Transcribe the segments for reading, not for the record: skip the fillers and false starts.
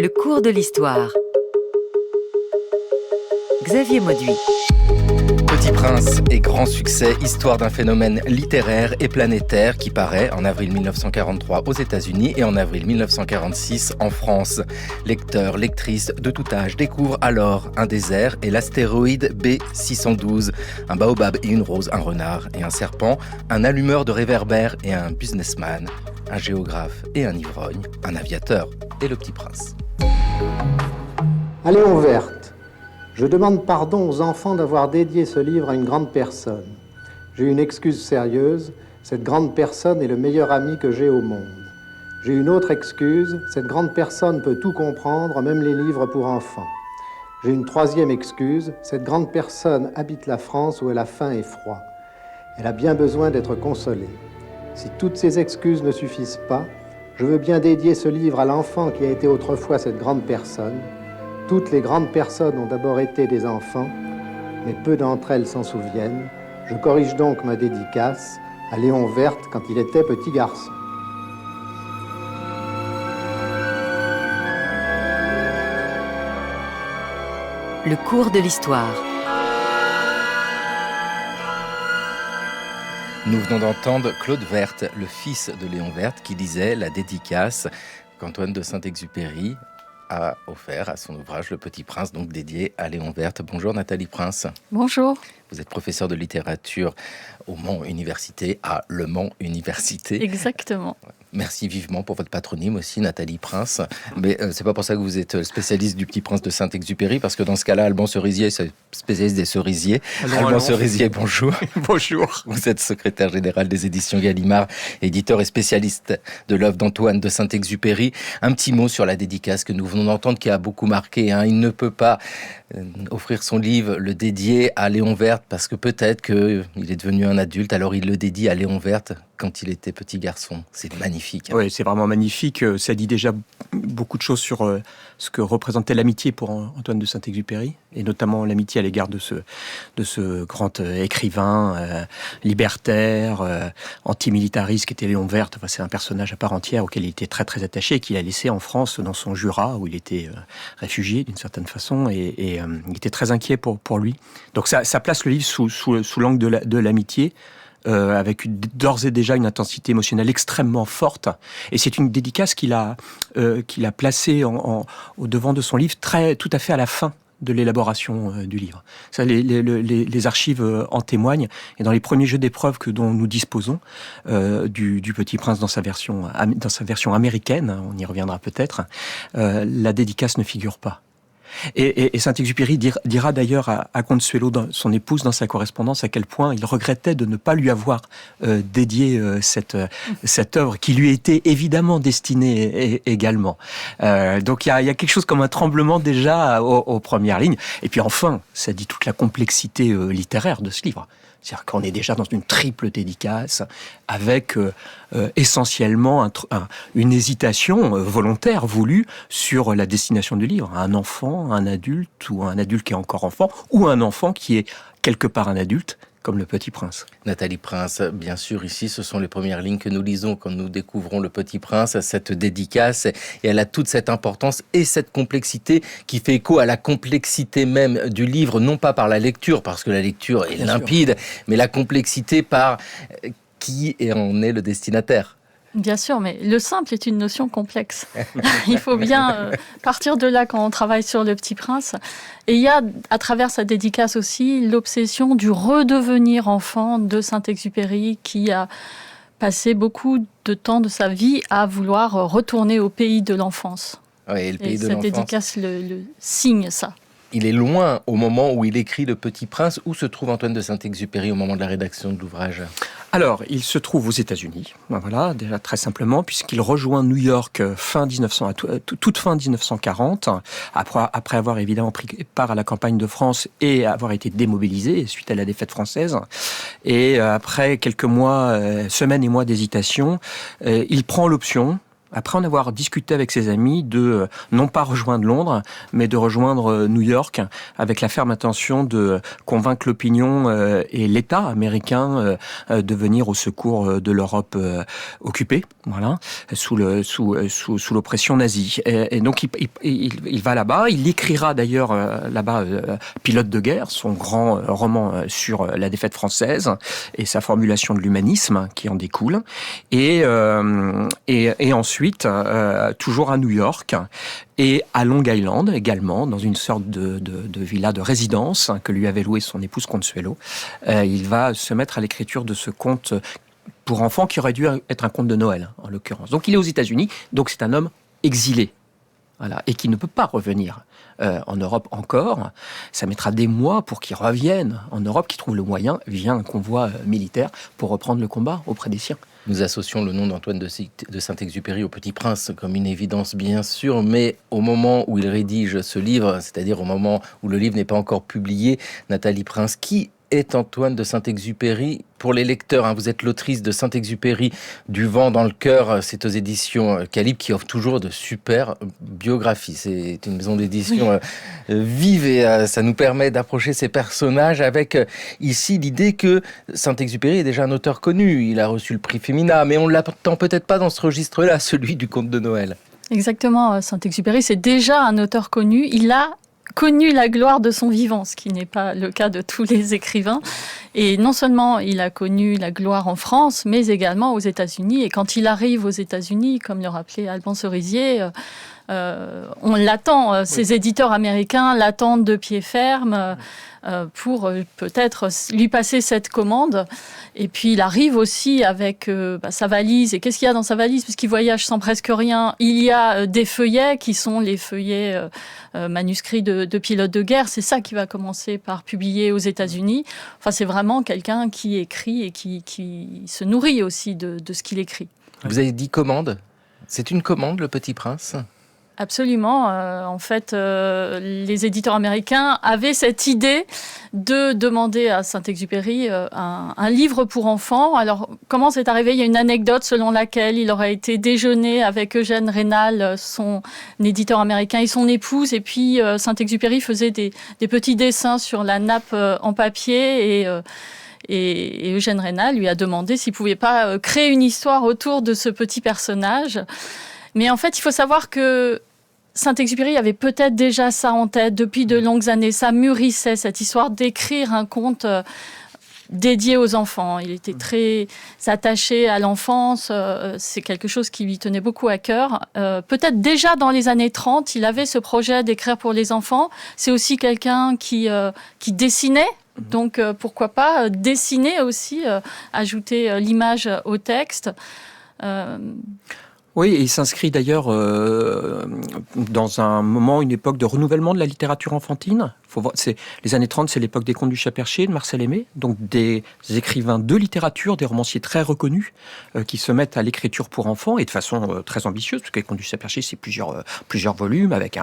Le cours de l'histoire. Xavier Mauduit. Petit Prince et grand succès, histoire d'un phénomène littéraire et planétaire qui paraît en avril 1943 aux États-Unis et en avril 1946 en France. Lecteurs, lectrices de tout âge découvrent alors un désert et l'astéroïde B612, un baobab et une rose, un renard et un serpent, un allumeur de réverbères et un businessman, un géographe et un ivrogne, un aviateur et le Petit Prince. À Léon Verte. Je demande pardon aux enfants d'avoir dédié ce livre à une grande personne. J'ai une excuse sérieuse, cette grande personne est le meilleur ami que j'ai au monde. J'ai une autre excuse, cette grande personne peut tout comprendre, même les livres pour enfants. J'ai une troisième excuse, cette grande personne habite la France où elle a faim et froid. Elle a bien besoin d'être consolée. Si toutes ces excuses ne suffisent pas, je veux bien dédier ce livre à l'enfant qui a été autrefois cette grande personne. Toutes les grandes personnes ont d'abord été des enfants, mais peu d'entre elles s'en souviennent. Je corrige donc ma dédicace à Léon Verte quand il était petit garçon. Le cours de l'histoire. Nous venons d'entendre Claude Verte, le fils de Léon Verte, qui lisait la dédicace qu'Antoine de Saint-Exupéry a offert à son ouvrage Le Petit Prince, donc dédié à Léon Verte. Bonjour Nathalie Prince. Bonjour. Vous êtes professeure de littérature au Mans Université, à Le Mans Université. Exactement. Merci vivement pour votre patronyme aussi, Nathalie Prince. Mais c'est pas pour ça que vous êtes spécialiste du Petit Prince de Saint-Exupéry, parce que dans ce cas-là, Alban Cerisier, c'est spécialiste des cerisiers. Alban Cerisier, bonjour. Bonjour. Vous êtes secrétaire général des éditions Gallimard, éditeur et spécialiste de l'œuvre d'Antoine de Saint-Exupéry. Un petit mot sur la dédicace que nous venons d'entendre, qui a beaucoup marqué. Il ne peut pas offrir son livre, le dédier à Léon Verte, parce que peut-être qu'il est devenu un adulte, alors il le dédie à Léon Verte quand il était petit garçon. C'est magnifique. Oui, c'est vraiment magnifique. Ça dit déjà beaucoup de choses sur ce que représentait l'amitié pour Antoine de Saint-Exupéry, et notamment l'amitié à l'égard de ce grand écrivain libertaire, antimilitariste qui était Léon Verte. Enfin, c'est un personnage à part entière auquel il était très très attaché, et qu'il a laissé en France, dans son Jura, où il était réfugié d'une certaine façon, et il était très inquiet pour lui. Donc ça place le livre sous l'angle de l'amitié, avec d'ores et déjà une intensité émotionnelle extrêmement forte. Et c'est une dédicace qu'il a placée au devant de son livre, tout à fait à la fin de l'élaboration du livre. Ça, les archives en témoignent. Et dans les premiers jeux d'épreuves dont nous disposons, du Petit Prince dans sa version américaine, on y reviendra peut-être, la dédicace ne figure pas. Et Saint-Exupéry dira d'ailleurs à Consuelo, son épouse, dans sa correspondance, à quel point il regrettait de ne pas lui avoir dédié cette œuvre qui lui était évidemment destinée également. Donc il y a quelque chose comme un tremblement déjà aux premières lignes. Et puis enfin, ça dit toute la complexité littéraire de ce livre. C'est-à-dire qu'on est déjà dans une triple dédicace avec essentiellement une hésitation volontaire, voulue, sur la destination du livre. Un enfant, un adulte, ou un adulte qui est encore enfant, ou un enfant qui est quelque part un adulte, comme le Petit Prince. Nathalie Prince, bien sûr, ici, ce sont les premières lignes que nous lisons quand nous découvrons le Petit Prince, cette dédicace, et elle a toute cette importance et cette complexité qui fait écho à la complexité même du livre, non pas par la lecture, parce que la lecture est limpide, mais la complexité par qui en est le destinataire. Bien sûr, mais le simple est une notion complexe. Il faut bien partir de là quand on travaille sur Le Petit Prince. Et il y a, à travers sa dédicace aussi, l'obsession du redevenir enfant de Saint-Exupéry, qui a passé beaucoup de temps de sa vie à vouloir retourner au pays de l'enfance. Oui, et le pays de cette l'enfance. dédicace le signe, ça. Il est loin au moment où il écrit Le Petit Prince. Où se trouve Antoine de Saint-Exupéry au moment de la rédaction de l'ouvrage ? Alors, il se trouve aux États-Unis, voilà, déjà très simplement, puisqu'il rejoint New York toute fin 1940, après avoir évidemment pris part à la campagne de France et avoir été démobilisé suite à la défaite française. Et après quelques mois, semaines et mois d'hésitation, il prend l'option après en avoir discuté avec ses amis, de non pas rejoindre Londres, mais de rejoindre New York, avec la ferme intention de convaincre l'opinion et l'État américain de venir au secours de l'Europe occupée, voilà, sous l'oppression nazie. Et donc il va là-bas, il écrira d'ailleurs là-bas Pilote de guerre, son grand roman sur la défaite française et sa formulation de l'humanisme qui en découle. Et ensuite, toujours à New York et à Long Island également, dans une sorte de villa de résidence que lui avait loué son épouse Consuelo, il va se mettre à l'écriture de ce conte pour enfants qui aurait dû être un conte de Noël, en l'occurrence. Donc il est aux États-Unis, donc c'est un homme exilé. Voilà, et qui ne peut pas revenir en Europe encore. Ça mettra des mois pour qu'il revienne en Europe, qu'il trouve le moyen, via un convoi militaire, pour reprendre le combat auprès des siens. Nous associons le nom d'Antoine de Saint-Exupéry au Petit Prince comme une évidence bien sûr, mais au moment où il rédige ce livre, c'est-à-dire au moment où le livre n'est pas encore publié, Nathalie Prince, qui est Antoine de Saint-Exupéry pour les lecteurs, vous êtes l'autrice de Saint-Exupéry, Du vent dans le cœur, c'est aux éditions Calibre qui offre toujours de super biographies. C'est une maison d'édition vive et ça nous permet d'approcher ces personnages avec ici l'idée que Saint-Exupéry est déjà un auteur connu. Il a reçu le prix Femina, mais on ne l'attend peut-être pas dans ce registre-là, celui du conte de Noël. Exactement, Saint-Exupéry, c'est déjà un auteur connu. Il a connu la gloire de son vivant, ce qui n'est pas le cas de tous les écrivains. Et non seulement il a connu la gloire en France, mais également aux États-Unis. Et quand il arrive aux États-Unis, comme le rappelait Alban Cerisier, on l'attend. Ses éditeurs américains l'attendent de pied ferme pour peut-être lui passer cette commande. Et puis il arrive aussi avec sa valise. Et qu'est-ce qu'il y a dans sa valise ? Puisqu'il voyage sans presque rien, il y a des feuillets qui sont les feuillets manuscrits de Pilote de guerre. C'est ça qui va commencer par publier aux États-Unis. Enfin, c'est vraiment quelqu'un qui écrit et qui se nourrit aussi de ce qu'il écrit. Vous avez dit commande ? C'est une commande, Le Petit Prince ? Absolument. En fait, les éditeurs américains avaient cette idée de demander à Saint-Exupéry un livre pour enfants. Alors, comment c'est arrivé ? Il y a une anecdote selon laquelle il aurait été déjeuner avec Eugène Reynal, son éditeur américain, et son épouse. Et puis, Saint-Exupéry faisait des petits dessins sur la nappe en papier et Eugène Reynal lui a demandé s'il ne pouvait pas créer une histoire autour de ce petit personnage. Mais en fait, il faut savoir que Saint-Exupéry avait peut-être déjà ça en tête depuis de longues années. Ça mûrissait, cette histoire d'écrire un conte dédié aux enfants. Il était très attaché à l'enfance. C'est quelque chose qui lui tenait beaucoup à cœur. Peut-être déjà dans les années 30, il avait ce projet d'écrire pour les enfants. C'est aussi quelqu'un qui dessinait. Donc, pourquoi pas dessiner aussi, ajouter l'image au texte. Oui, et il s'inscrit d'ailleurs dans un moment, une époque de renouvellement de la littérature enfantine. Faut voir, les années 30, c'est l'époque des Contes du Chat-Perché, de Marcel Aimé, donc des écrivains de littérature, des romanciers très reconnus, qui se mettent à l'écriture pour enfants, et de façon très ambitieuse, parce que les Contes du Chat-Perché, c'est plusieurs volumes, avec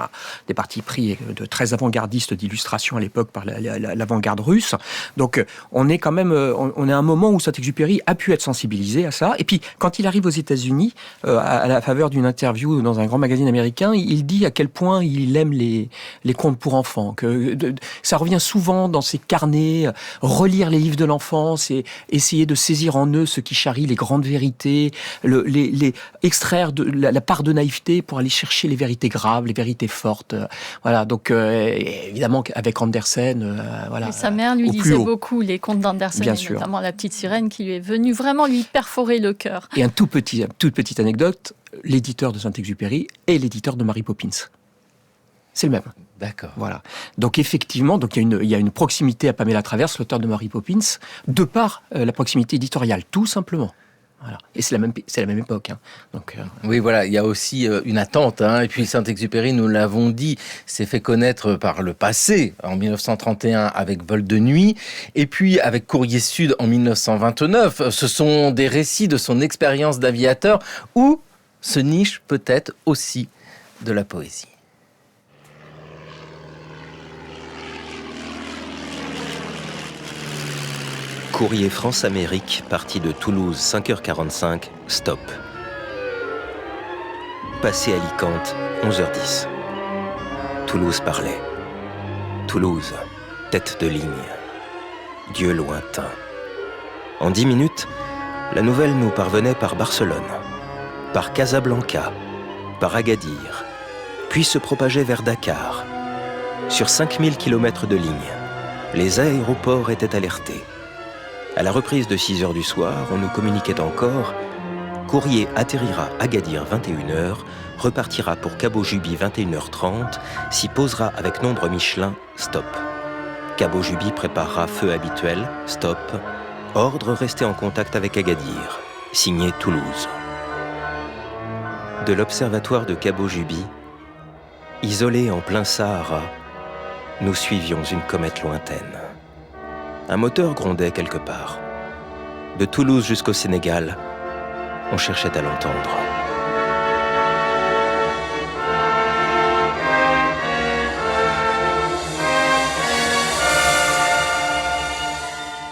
des partis pris de très avant-gardistes d'illustration à l'époque par l'avant-garde russe. Donc on est quand même, on est à un moment où Saint-Exupéry a pu être sensibilisé à ça, et puis quand il arrive aux États-Unis, à la faveur d'une interview dans un grand magazine américain, il dit à quel point il aime les contes pour enfants, que ça revient souvent dans ses carnets, relire les livres de l'enfance et essayer de saisir en eux ce qui charrie les grandes vérités, les extraire de la part de naïveté pour aller chercher les vérités graves, les vérités fortes. Voilà, donc évidemment avec Andersen, voilà. Et sa mère lui lisait beaucoup les contes d'Andersen, bien et sûr. Notamment La Petite Sirène, qui lui est venue vraiment lui perforer le cœur. Et toute petite anecdote, l'éditeur de Saint-Exupéry est l'éditeur de Mary Poppins. C'est le même. D'accord. Voilà. Donc effectivement, il y a une proximité à Pamela Travers, l'auteur de Mary Poppins, de par la proximité éditoriale, tout simplement. Voilà. Et c'est la même époque. Donc, Oui, voilà, il y a aussi une attente. Et puis Saint-Exupéry, nous l'avons dit, s'est fait connaître par le passé, en 1931 avec Vol de nuit, et puis avec Courrier Sud en 1929. Ce sont des récits de son expérience d'aviateur où se niche peut-être aussi de la poésie. Courrier France-Amérique, parti de Toulouse, 5h45, stop. Passé Alicante, 11h10. Toulouse parlait. Toulouse, tête de ligne. Dieu lointain. En 10 minutes, la nouvelle nous parvenait par Barcelone, par Casablanca, par Agadir, puis se propageait vers Dakar. Sur 5000 km de ligne, les aéroports étaient alertés. À la reprise de 6h du soir, on nous communiquait encore « Courrier atterrira à Agadir 21h, repartira pour Cabo Juby 21h30, s'y posera avec nombre Michelin, stop. Cabo Juby préparera feu habituel, stop. Ordre rester en contact avec Agadir, signé Toulouse. » De l'observatoire de Cabo Juby, isolé en plein Sahara, nous suivions une comète lointaine. Un moteur grondait quelque part. De Toulouse jusqu'au Sénégal, on cherchait à l'entendre.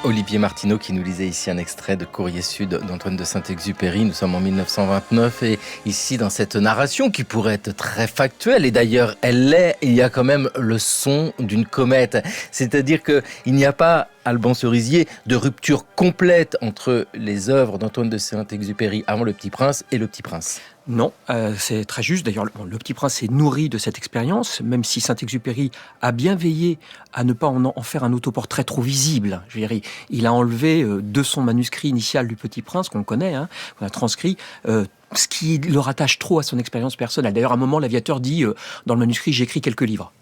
Olivier Martineau qui nous lisait ici un extrait de Courrier Sud d'Antoine de Saint-Exupéry. Nous sommes en 1929 et ici dans cette narration qui pourrait être très factuelle et d'ailleurs elle l'est, il y a quand même le son d'une comète. C'est-à-dire qu'il n'y a pas, Alban Cerisier, de rupture complète entre les œuvres d'Antoine de Saint-Exupéry avant Le Petit Prince et Le Petit Prince. Non, c'est très juste. D'ailleurs, le Petit Prince est nourri de cette expérience, même si Saint-Exupéry a bien veillé à ne pas en faire un autoportrait trop visible. Je veux dire, il a enlevé de son manuscrit initial du Petit Prince, qu'on connaît, qu'on a transcrit, ce qui le rattache trop à son expérience personnelle. D'ailleurs, à un moment, l'aviateur dit, dans le manuscrit, j'écris quelques livres.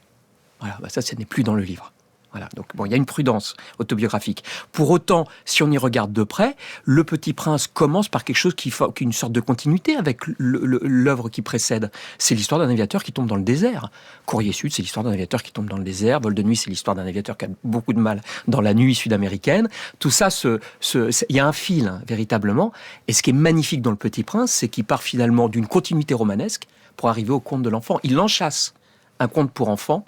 Voilà, ça, ce n'est plus dans le livre. Voilà, donc bon, il y a une prudence autobiographique. Pour autant, si on y regarde de près, Le Petit Prince commence par quelque chose qui est une sorte de continuité avec l'œuvre qui précède. C'est l'histoire d'un aviateur qui tombe dans le désert. Courrier Sud, c'est l'histoire d'un aviateur qui tombe dans le désert. Vol de nuit, c'est l'histoire d'un aviateur qui a beaucoup de mal dans la nuit sud-américaine. Tout ça, il y a un fil, véritablement. Et ce qui est magnifique dans Le Petit Prince, c'est qu'il part finalement d'une continuité romanesque pour arriver au conte de l'enfant. Il enchâsse un conte pour enfants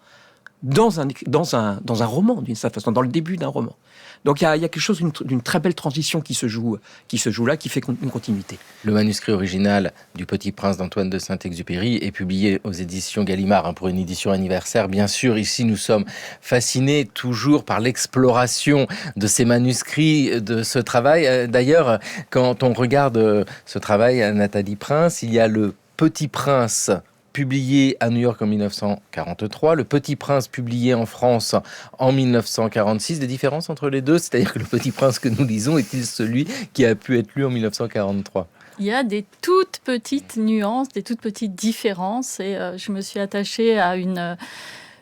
dans un roman, d'une certaine façon, dans le début d'un roman. Donc il y a quelque chose d'une très belle transition qui se joue là, qui fait une continuité. Le manuscrit original du Petit Prince d'Antoine de Saint-Exupéry est publié aux éditions Gallimard, pour une édition anniversaire. Bien sûr, ici nous sommes fascinés toujours par l'exploration de ces manuscrits, de ce travail. D'ailleurs, quand on regarde ce travail, Nathalie Prince, il y a Le Petit Prince publié à New York en 1943, Le Petit Prince publié en France en 1946. Des différences entre les deux? C'est-à-dire que Le Petit Prince que nous lisons est-il celui qui a pu être lu en 1943? Il y a des toutes petites nuances, des toutes petites différences et je me suis attachée à une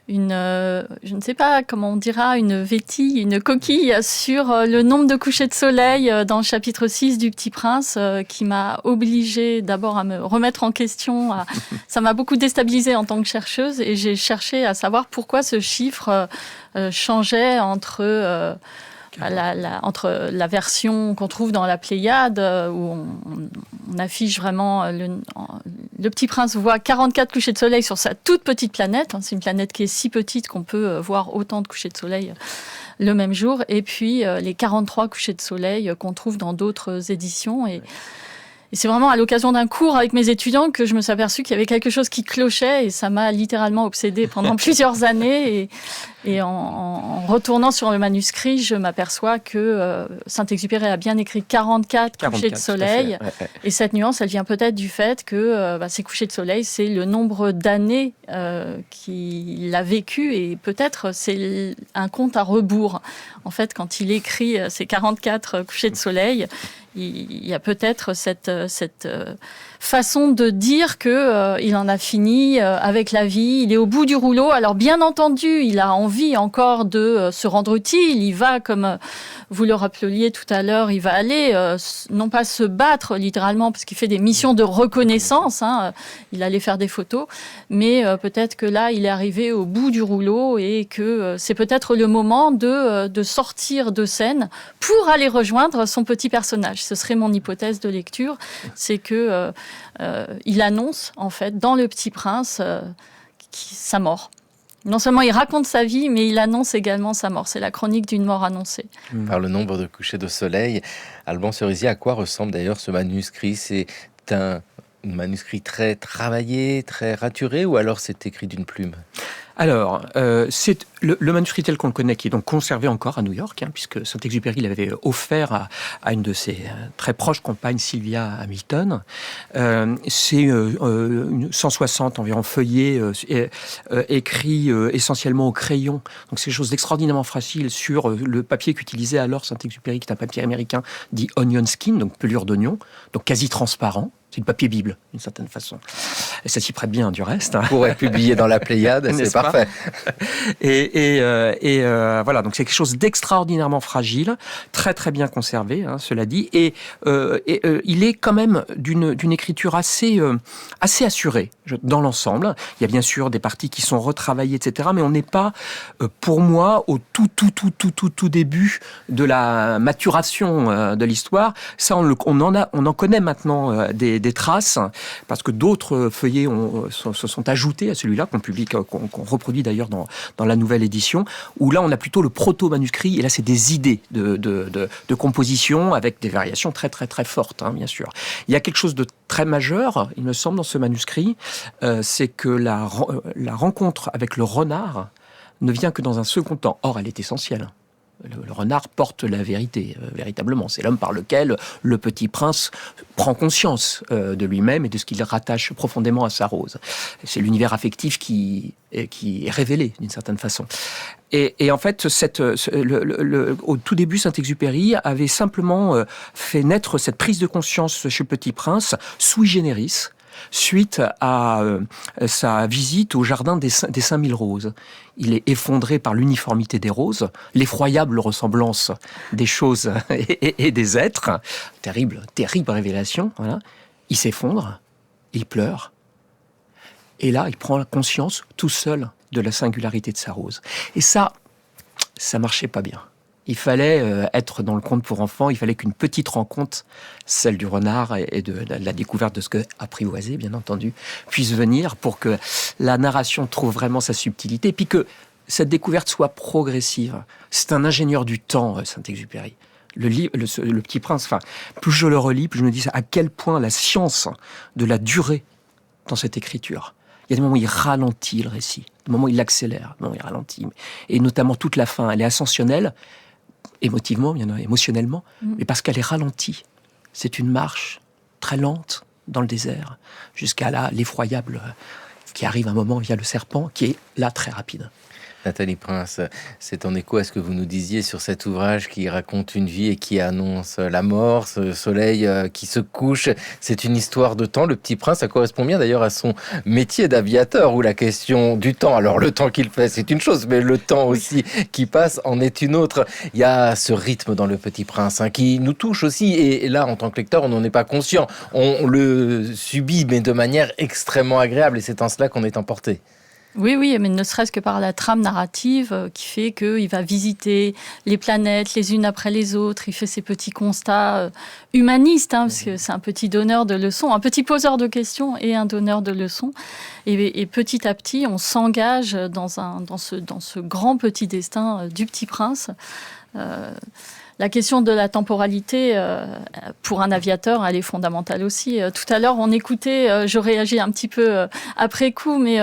je ne sais pas comment on dira, une vétille, une coquille sur le nombre de couchers de soleil dans le chapitre 6 du Petit Prince qui m'a obligée d'abord à me remettre en question. Ça m'a beaucoup déstabilisée en tant que chercheuse et j'ai cherché à savoir pourquoi ce chiffre changeait entre la version qu'on trouve dans la Pléiade, où on affiche vraiment le Petit Prince voit 44 couchers de soleil sur sa toute petite planète. C'est une planète qui est si petite qu'on peut voir autant de couchers de soleil le même jour. Et puis les 43 couchers de soleil qu'on trouve dans d'autres éditions. Et c'est vraiment à l'occasion d'un cours avec mes étudiants que je me suis aperçue qu'il y avait quelque chose qui clochait et ça m'a littéralement obsédée pendant plusieurs années. Et en retournant sur le manuscrit, je m'aperçois que Saint-Exupéry a bien écrit 44 couchers de soleil. Ouais. Et cette nuance, elle vient peut-être du fait que ces couchers de soleil, c'est le nombre d'années qu'il a vécu et peut-être c'est un compte à rebours. En fait, quand il écrit ces 44 couchers de soleil, il y a peut-être cette façon de dire qu'il en a fini avec la vie, il est au bout du rouleau. Alors bien entendu, il a envie encore de se rendre utile, il va, comme vous le rappeliez tout à l'heure, il va aller, non pas se battre littéralement, parce qu'il fait des missions de reconnaissance, il allait faire des photos, mais peut-être que là, il est arrivé au bout du rouleau et que c'est peut-être le moment de sortir de scène pour aller rejoindre son petit personnage. Ce serait mon hypothèse de lecture, c'est que il annonce, en fait, dans Le Petit Prince, sa mort. Non seulement il raconte sa vie, mais il annonce également sa mort. C'est la chronique d'une mort annoncée. Par le nombre de couchers de soleil. Alban Cerisier, à quoi ressemble d'ailleurs ce manuscrit? C'est un manuscrit très travaillé, très raturé, ou alors c'est écrit d'une plume? Alors, c'est le manuscrit tel qu'on le connaît, qui est donc conservé encore à New York, puisque Saint-Exupéry l'avait offert à une de ses très proches compagnes, Sylvia Hamilton. C'est 160 environ feuillets écrits essentiellement au crayon. Donc c'est des choses extraordinairement fragiles sur le papier qu'utilisait alors Saint-Exupéry, qui est un papier américain dit onion skin, donc pelure d'oignon, donc quasi transparent. C'est le papier Bible, d'une certaine façon. Et ça s'y prête bien, du reste. On pourrait publier dans la Pléiade, c'est parfait. Et voilà, donc c'est quelque chose d'extraordinairement fragile, très très bien conservé, cela dit. Et il est quand même d'une écriture assez assurée dans l'ensemble. Il y a bien sûr des parties qui sont retravaillées, etc. Mais on n'est pas, pour moi, au tout début de la maturation de l'histoire. Ça, on en connaît maintenant des traces, parce que d'autres feuillets se sont ajoutés à celui-là, qu'on reproduit d'ailleurs dans la nouvelle édition, où là on a plutôt le proto-manuscrit, et là c'est des idées de composition avec des variations très très très fortes, bien sûr. Il y a quelque chose de très majeur, il me semble, dans ce manuscrit, c'est que la rencontre avec le renard ne vient que dans un second temps. Or, elle est essentielle. Le renard porte la vérité, véritablement. C'est l'homme par lequel le petit prince prend conscience de lui-même et de ce qu'il rattache profondément à sa rose. C'est l'univers affectif qui est révélé, d'une certaine façon. Et en fait, au tout début, Saint-Exupéry avait simplement fait naître cette prise de conscience chez le petit prince, sui generis, suite à sa visite au jardin des 5000 roses. Il est effondré par l'uniformité des roses, l'effroyable ressemblance des choses et des êtres. Terrible révélation. Voilà. Il s'effondre, il pleure. Et là, il prend conscience tout seul de la singularité de sa rose. Et ça marchait pas bien. Il fallait être dans le conte pour enfants, il fallait qu'une petite rencontre, celle du renard et de la découverte de ce que apprivoiser, bien entendu, puisse venir pour que la narration trouve vraiment sa subtilité, et puis que cette découverte soit progressive. C'est un ingénieur du temps, Saint-Exupéry. Le Petit Prince, plus je le relis, plus je me dis à quel point la science de la durée dans cette écriture. Il y a des moments où il ralentit le récit, des moments où il l'accélère, des moments où il ralentit. Et notamment toute la fin, elle est ascensionnelle, émotionnellement, mais parce qu'elle est ralentie. C'est une marche très lente dans le désert, jusqu'à là, l'effroyable qui arrive un moment via le serpent, qui est là très rapide. Nathalie Prince, c'est en écho à ce que vous nous disiez sur cet ouvrage qui raconte une vie et qui annonce la mort, ce soleil qui se couche. C'est une histoire de temps. Le Petit Prince, ça correspond bien d'ailleurs à son métier d'aviateur, où la question du temps, alors le temps qu'il fait, c'est une chose, mais le temps aussi qui passe en est une autre. Il y a ce rythme dans Le Petit Prince qui nous touche aussi, et là, en tant que lecteur, on n'en est pas conscient. On le subit, mais de manière extrêmement agréable, et c'est en cela qu'on est emporté. Oui, mais ne serait-ce que par la trame narrative qui fait qu'il va visiter les planètes les unes après les autres. Il fait ses petits constats humanistes, parce que c'est un petit donneur de leçons, un petit poseur de questions et un donneur de leçons. Et petit à petit, on s'engage dans ce grand petit destin du Petit Prince. La question de la temporalité, pour un aviateur, elle est fondamentale aussi. Tout à l'heure, on écoutait, je réagis un petit peu après coup, mais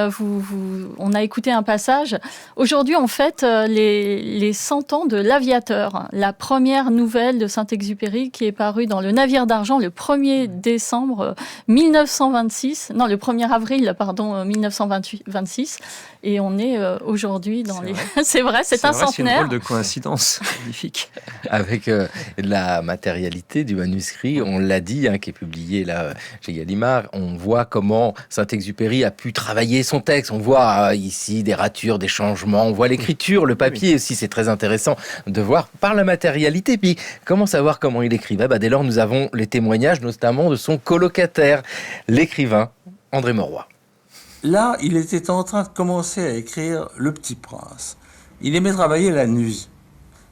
on a écouté un passage. Aujourd'hui, on fête les 100 ans de l'Aviateur, la première nouvelle de Saint-Exupéry qui est parue dans Le Navire d'Argent le 1er décembre 1926. Non, le 1er avril, 1926. Et on est aujourd'hui dans les... C'est vrai, c'est un centenaire. C'est une drôle de coïncidence magnifique. Avec la matérialité du manuscrit, on l'a dit, qui est publié là chez Gallimard, on voit comment Saint-Exupéry a pu travailler son texte. On voit ici des ratures, des changements, on voit l'écriture, le papier aussi, c'est très intéressant de voir par la matérialité. Puis comment savoir comment il écrivait ? Dès lors, nous avons les témoignages notamment de son colocataire, l'écrivain André Mauroy. Là, il était en train de commencer à écrire Le Petit Prince. Il aimait travailler la nuit.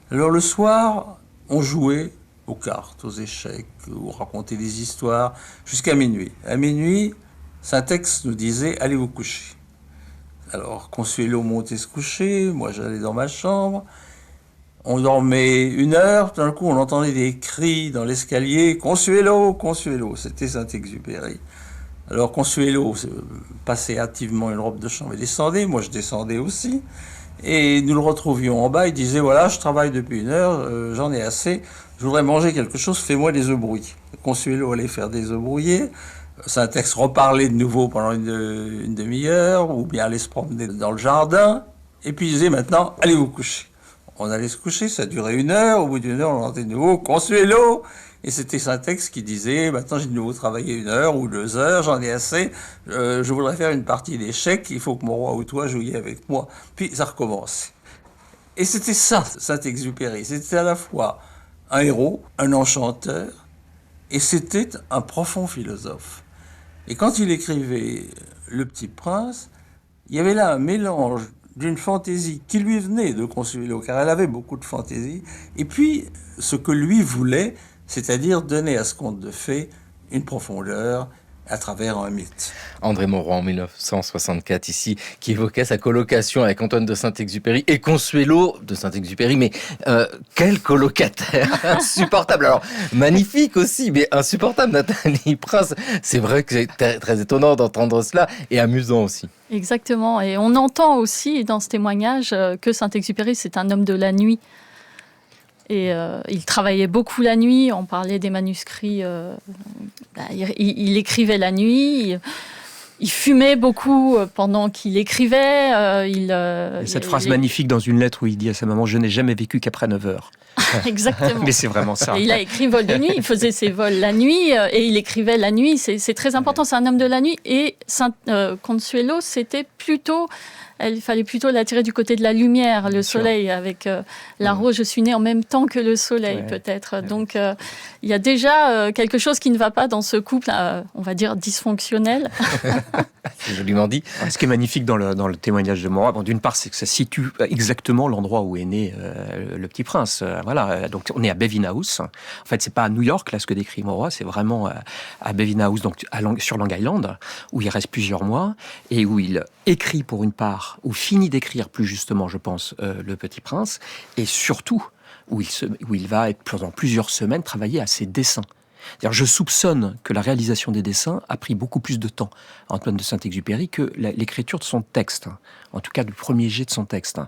Alors le soir, on jouait aux cartes, aux échecs, on racontait des histoires jusqu'à minuit. À minuit, Saint-Ex nous disait « Allez vous coucher ». Alors Consuelo montait se coucher, moi j'allais dans ma chambre. On dormait 1 heure, tout d'un coup on entendait des cris dans l'escalier « Consuelo, Consuelo ». C'était Saint-Exupéry. Alors Consuelo passait hâtivement une robe de chambre et descendait, moi je descendais aussi, et nous le retrouvions en bas, il disait voilà, je travaille depuis 1 heure, j'en ai assez, je voudrais manger quelque chose, fais-moi des œufs brouillés. Consuelo allait faire des œufs brouillés, Syntex reparlait de nouveau pendant une demi-heure, ou bien allait se promener dans le jardin, et puis il disait maintenant, allez vous coucher. On allait se coucher, ça durait 1 heure, au bout d'1 heure on entendait de nouveau Consuelo, et c'était Syntex qui disait maintenant j'ai de nouveau travaillé 1 heure ou 2 heures, j'en ai assez, je voudrais faire une partie d'échecs, il faut que mon roi ou toi jouiez avec moi. Puis ça recommençait. Et c'était ça, Saint-Exupéry, c'était à la fois un héros, un enchanteur, et c'était un profond philosophe. Et quand il écrivait Le Petit Prince, il y avait là un mélange d'une fantaisie qui lui venait de Consuelo, car elle avait beaucoup de fantaisie, et puis ce que lui voulait, c'est-à-dire donner à ce conte de fées une profondeur à travers un mythe. André Mauroy, en 1964, ici, qui évoquait sa colocation avec Antoine de Saint-Exupéry et Consuelo de Saint-Exupéry. Mais quel colocataire insupportable. Alors, magnifique aussi, mais insupportable, Nathalie Prince. C'est vrai que c'est très étonnant d'entendre cela et amusant aussi. Exactement. Et on entend aussi dans ce témoignage que Saint-Exupéry, c'est un homme de la nuit. Et il travaillait beaucoup la nuit, on parlait des manuscrits, il écrivait la nuit, il fumait beaucoup pendant qu'il écrivait. Cette phrase magnifique dans une lettre où il dit à sa maman « Je n'ai jamais vécu qu'après 9 heures ». Exactement. Mais c'est vraiment ça. Et il a écrit Vol de nuit, il faisait ses vols la nuit et il écrivait la nuit, c'est très important, c'est un homme de la nuit. Et Consuelo, c'était plutôt... Il fallait plutôt l'attirer du côté de la lumière, le soleil, avec la rose, je suis née en même temps que le soleil, peut-être. Donc, il y a déjà quelque chose qui ne va pas dans ce couple, on va dire, dysfonctionnel. C'est joliment dit. Ce qui est magnifique dans le témoignage de Mauroy, d'une part, c'est que ça situe exactement l'endroit où est né le Petit Prince. Voilà, donc on est à Bevin House. En fait, c'est pas à New York, là, ce que décrit Mauroy, c'est vraiment à Bevin House, donc sur Long Island, où il reste plusieurs mois, et où il écrit pour une part, ou finit d'écrire plus justement, je pense, le Petit Prince, et surtout où il va pendant plusieurs semaines travailler à ses dessins. C'est-à-dire, je soupçonne que la réalisation des dessins a pris beaucoup plus de temps à Antoine de Saint-Exupéry que l'écriture de son texte, en tout cas du premier jet de son texte.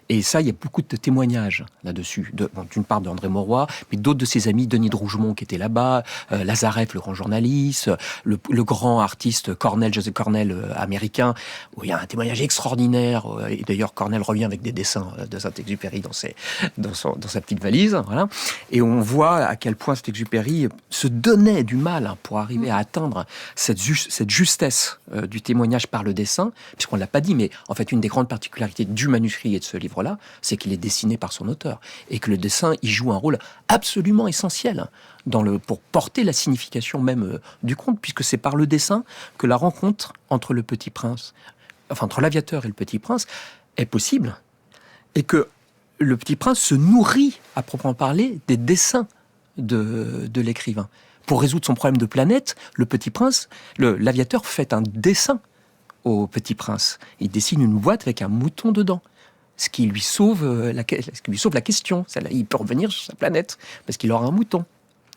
Et ça, il y a beaucoup de témoignages là-dessus, d'une part d'André Mauroy, mais d'autres de ses amis, Denis de Rougemont qui était là-bas, Lazareff, le grand journaliste, le grand artiste Joseph Cornell américain, où il y a un témoignage extraordinaire, et d'ailleurs Cornell revient avec des dessins de Saint-Exupéry dans sa petite valise, voilà. Et on voit à quel point Saint-Exupéry se donnait du mal pour arriver à atteindre cette justesse du témoignage par le dessin, puisqu'on ne l'a pas dit, mais en fait, une des grandes particularités du manuscrit et de ce livre-là, c'est qu'il est dessiné par son auteur, et que le dessin, il joue un rôle absolument essentiel pour porter la signification même du conte, puisque c'est par le dessin que la rencontre entre le Petit Prince, enfin entre l'aviateur et le Petit Prince, est possible, et que le Petit Prince se nourrit, à proprement parler, des dessins de l'écrivain. Pour résoudre son problème de planète, le Petit Prince, l'aviateur fait un dessin au Petit Prince. Il dessine une boîte avec un mouton dedans, ce qui lui sauve la question. Il peut revenir sur sa planète parce qu'il aura un mouton.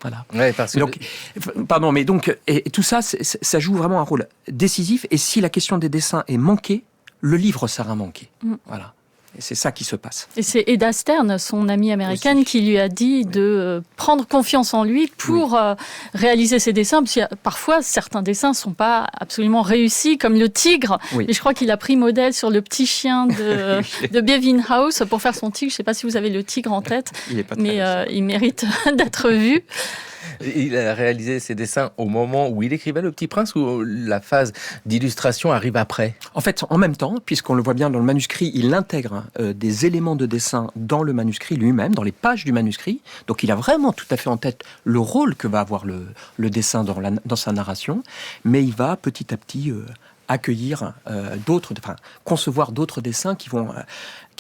Voilà. Ouais, parce que... Et tout ça, ça joue vraiment un rôle décisif. Et si la question des dessins est manquée, le livre sera manqué. Voilà. Et c'est ça qui se passe. Et c'est Eda Stern, son amie américaine, qui lui a dit de prendre confiance en lui pour réaliser ses dessins. Parce que parfois, certains dessins ne sont pas absolument réussis, comme le tigre. Oui. Et je crois qu'il a pris modèle sur le petit chien de Bevin House pour faire son tigre. Je ne sais pas si vous avez le tigre en tête, mais il mérite d'être vu. Il a réalisé ses dessins au moment où il écrivait Le Petit Prince, ou la phase d'illustration arrive après? En fait, en même temps, puisqu'on le voit bien dans le manuscrit, il intègre des éléments de dessin dans le manuscrit lui-même, dans les pages du manuscrit. Donc il a vraiment tout à fait en tête le rôle que va avoir le dessin dans sa narration, mais il va petit à petit accueillir concevoir d'autres dessins qui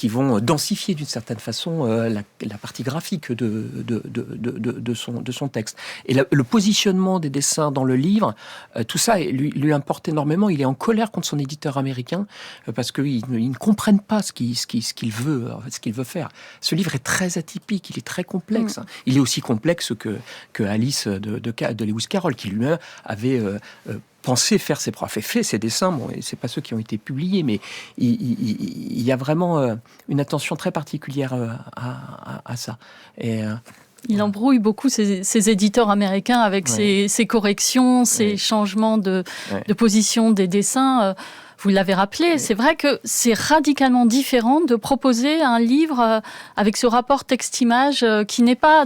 vont densifier d'une certaine façon la partie graphique de son texte. Et le positionnement des dessins dans le livre, tout ça lui importe énormément. Il est en colère contre son éditeur américain parce qu'ils ne comprennent pas ce qu'il veut faire. Ce livre est très atypique, il est très complexe. Il est aussi complexe que Alice de Lewis Carroll, qui lui-même avait pensé faire fait ses dessins. Bon, et c'est pas ceux qui ont été publiés, mais il y a vraiment une attention très particulière à ça. Et il embrouille beaucoup ses éditeurs américains avec ses corrections, ses changements de position des dessins. Vous l'avez rappelé, c'est vrai que c'est radicalement différent de proposer un livre avec ce rapport texte-image qui n'est pas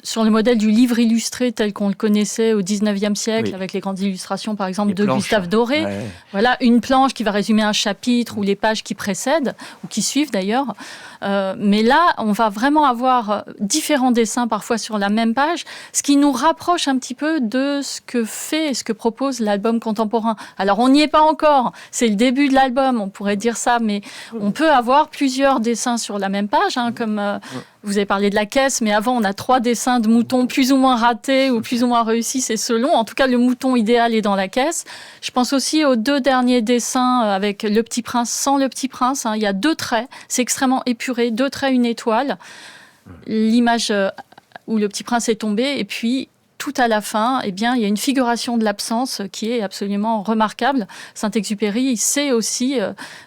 sur le modèle du livre illustré tel qu'on le connaissait au XIXe siècle, avec les grandes illustrations, par exemple, de Gustave Doré. Ouais. Voilà, une planche qui va résumer un chapitre ou les pages qui précèdent, ou qui suivent d'ailleurs. Mais là, on va vraiment avoir différents dessins parfois sur la même page, ce qui nous rapproche un petit peu de ce que fait et ce que propose l'album contemporain. Alors, on n'y est pas encore. C'est le début de l'album, on pourrait dire ça, mais on peut avoir plusieurs dessins sur la même page, comme... Vous avez parlé de la caisse, mais avant, on a 3 dessins de moutons plus ou moins ratés ou plus ou moins réussis, c'est selon. En tout cas, le mouton idéal est dans la caisse. Je pense aussi aux 2 derniers dessins avec Le Petit Prince, sans Le Petit Prince. Il y a 2 traits, c'est extrêmement épuré, 2 traits, une étoile. L'image où le Petit Prince est tombé, et puis... tout à la fin, il y a une figuration de l'absence qui est absolument remarquable. Saint-Exupéry, il sait aussi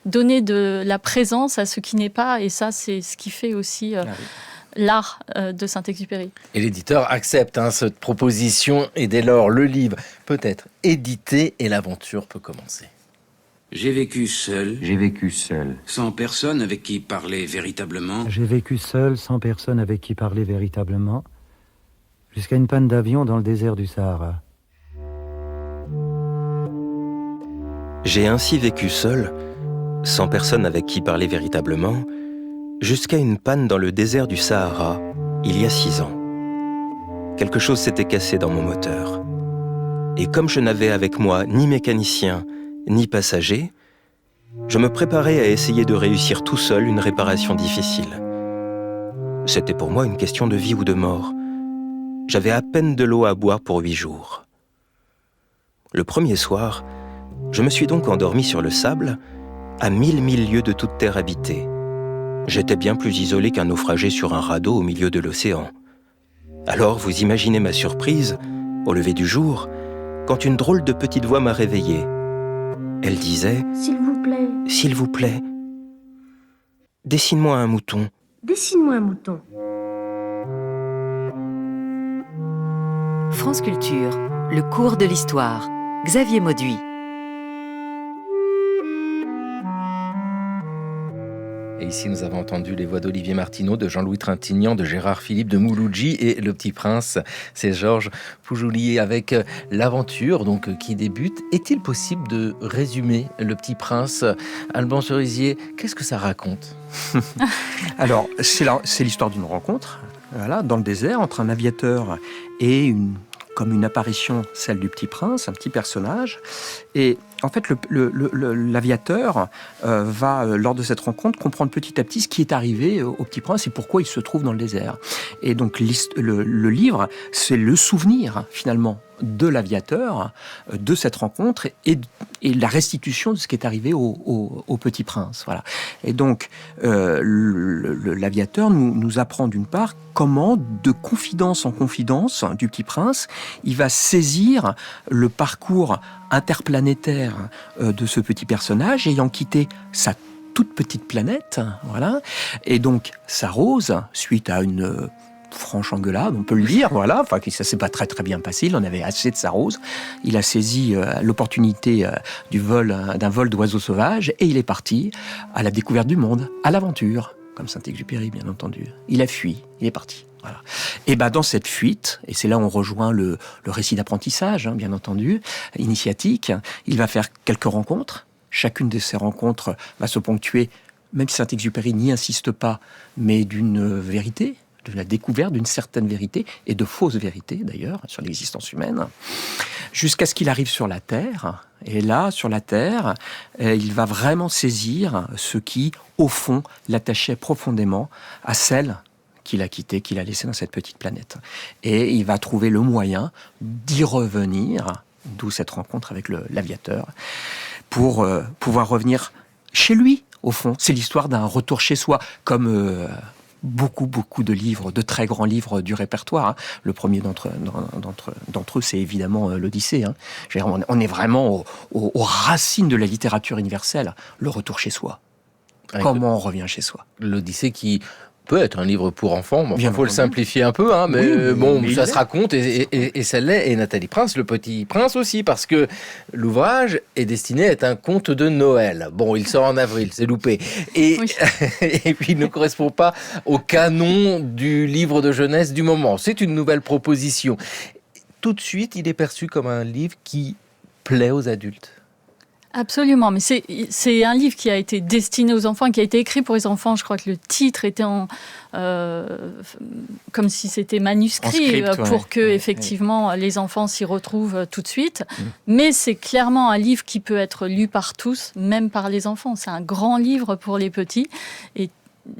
donner de la présence à ce qui n'est pas, et ça, c'est ce qui fait aussi l'art de Saint-Exupéry. Et l'éditeur accepte cette proposition, et dès lors, le livre peut être édité et l'aventure peut commencer. J'ai vécu seul. J'ai vécu seul. Sans personne avec qui parler véritablement. J'ai vécu seul, sans personne avec qui parler véritablement. Jusqu'à une panne d'avion dans le désert du Sahara. J'ai ainsi vécu seul, sans personne avec qui parler véritablement, jusqu'à une panne dans le désert du Sahara, il y a 6 ans. Quelque chose s'était cassé dans mon moteur. Et comme je n'avais avec moi ni mécanicien, ni passager, je me préparais à essayer de réussir tout seul une réparation difficile. C'était pour moi une question de vie ou de mort. J'avais à peine de l'eau à boire pour 8 jours. Le premier soir, je me suis donc endormi sur le sable, à 1000 lieues de toute terre habitée. J'étais bien plus isolé qu'un naufragé sur un radeau au milieu de l'océan. Alors vous imaginez ma surprise, au lever du jour, quand une drôle de petite voix m'a réveillé. Elle disait « S'il vous plaît, dessine-moi un mouton. » Dessine-moi un mouton. France Culture, le cours de l'histoire. Xavier Mauduit. Et ici, nous avons entendu les voix d'Olivier Martineau, de Jean-Louis Trintignant, de Gérard Philippe, de Mouloudji, et Le Petit Prince, c'est Georges Poujouli avec l'aventure qui débute. Est-il possible de résumer Le Petit Prince? Alban Cerisier, qu'est-ce que ça raconte? Alors, c'est l'histoire d'une rencontre, dans le désert, entre un aviateur et comme une apparition, celle du Petit Prince, un petit personnage. Et en fait, l'aviateur va, lors de cette rencontre, comprendre petit à petit ce qui est arrivé au Petit Prince et pourquoi il se trouve dans le désert. Et donc, le livre, c'est le souvenir, finalement, de l'aviateur, de cette rencontre et la restitution de ce qui est arrivé au Petit Prince. Voilà. Et donc, l'aviateur nous apprend d'une part comment, de confidence en confidence du Petit Prince, il va saisir le parcours interplanétaire de ce petit personnage ayant quitté sa toute petite planète, voilà. Et donc sa rose, suite à une franche engueulade, on peut le dire, voilà, enfin ça s'est pas très très bien passé, il en avait assez de sa rose, il a saisi l'opportunité d'un vol d'oiseaux sauvages et il est parti à la découverte du monde, à l'aventure, comme Saint-Exupéry bien entendu. Il a fui, il est parti. Voilà. Et dans cette fuite, et c'est là où on rejoint le récit d'apprentissage, bien entendu, initiatique, il va faire quelques rencontres. Chacune de ces rencontres va se ponctuer, même si Saint-Exupéry n'y insiste pas, mais d'une vérité, de la découverte d'une certaine vérité, et de fausses vérités d'ailleurs, sur l'existence humaine, jusqu'à ce qu'il arrive sur la Terre. Et là, sur la Terre, il va vraiment saisir ce qui, au fond, l'attachait profondément à celle qu'il a quittée, qu'il a laissée dans cette petite planète. Et il va trouver le moyen d'y revenir, d'où cette rencontre avec l'aviateur, pour pouvoir revenir chez lui, au fond. C'est l'histoire d'un retour chez soi, comme beaucoup de livres, de très grands livres du répertoire. Le premier d'entre eux, c'est évidemment l'Odyssée. On est vraiment aux racines de la littérature universelle, le retour chez soi. Comment on revient chez soi. L'Odyssée qui peut être un livre pour enfants, mais il faut le simplifier un peu, mais ça se raconte et ça l'est. Et Nathalie Prince, Le Petit Prince aussi, parce que l'ouvrage est destiné à être un conte de Noël. Bon, il sort en avril, c'est loupé. Et puis il ne correspond pas au canon du livre de jeunesse du moment. C'est une nouvelle proposition. Tout de suite, il est perçu comme un livre qui plaît aux adultes. Absolument, mais c'est un livre qui a été destiné aux enfants, qui a été écrit pour les enfants. Je crois que le titre était comme si c'était manuscrit pour que effectivement les enfants s'y retrouvent tout de suite. Mais c'est clairement un livre qui peut être lu par tous, même par les enfants. C'est un grand livre pour les petits et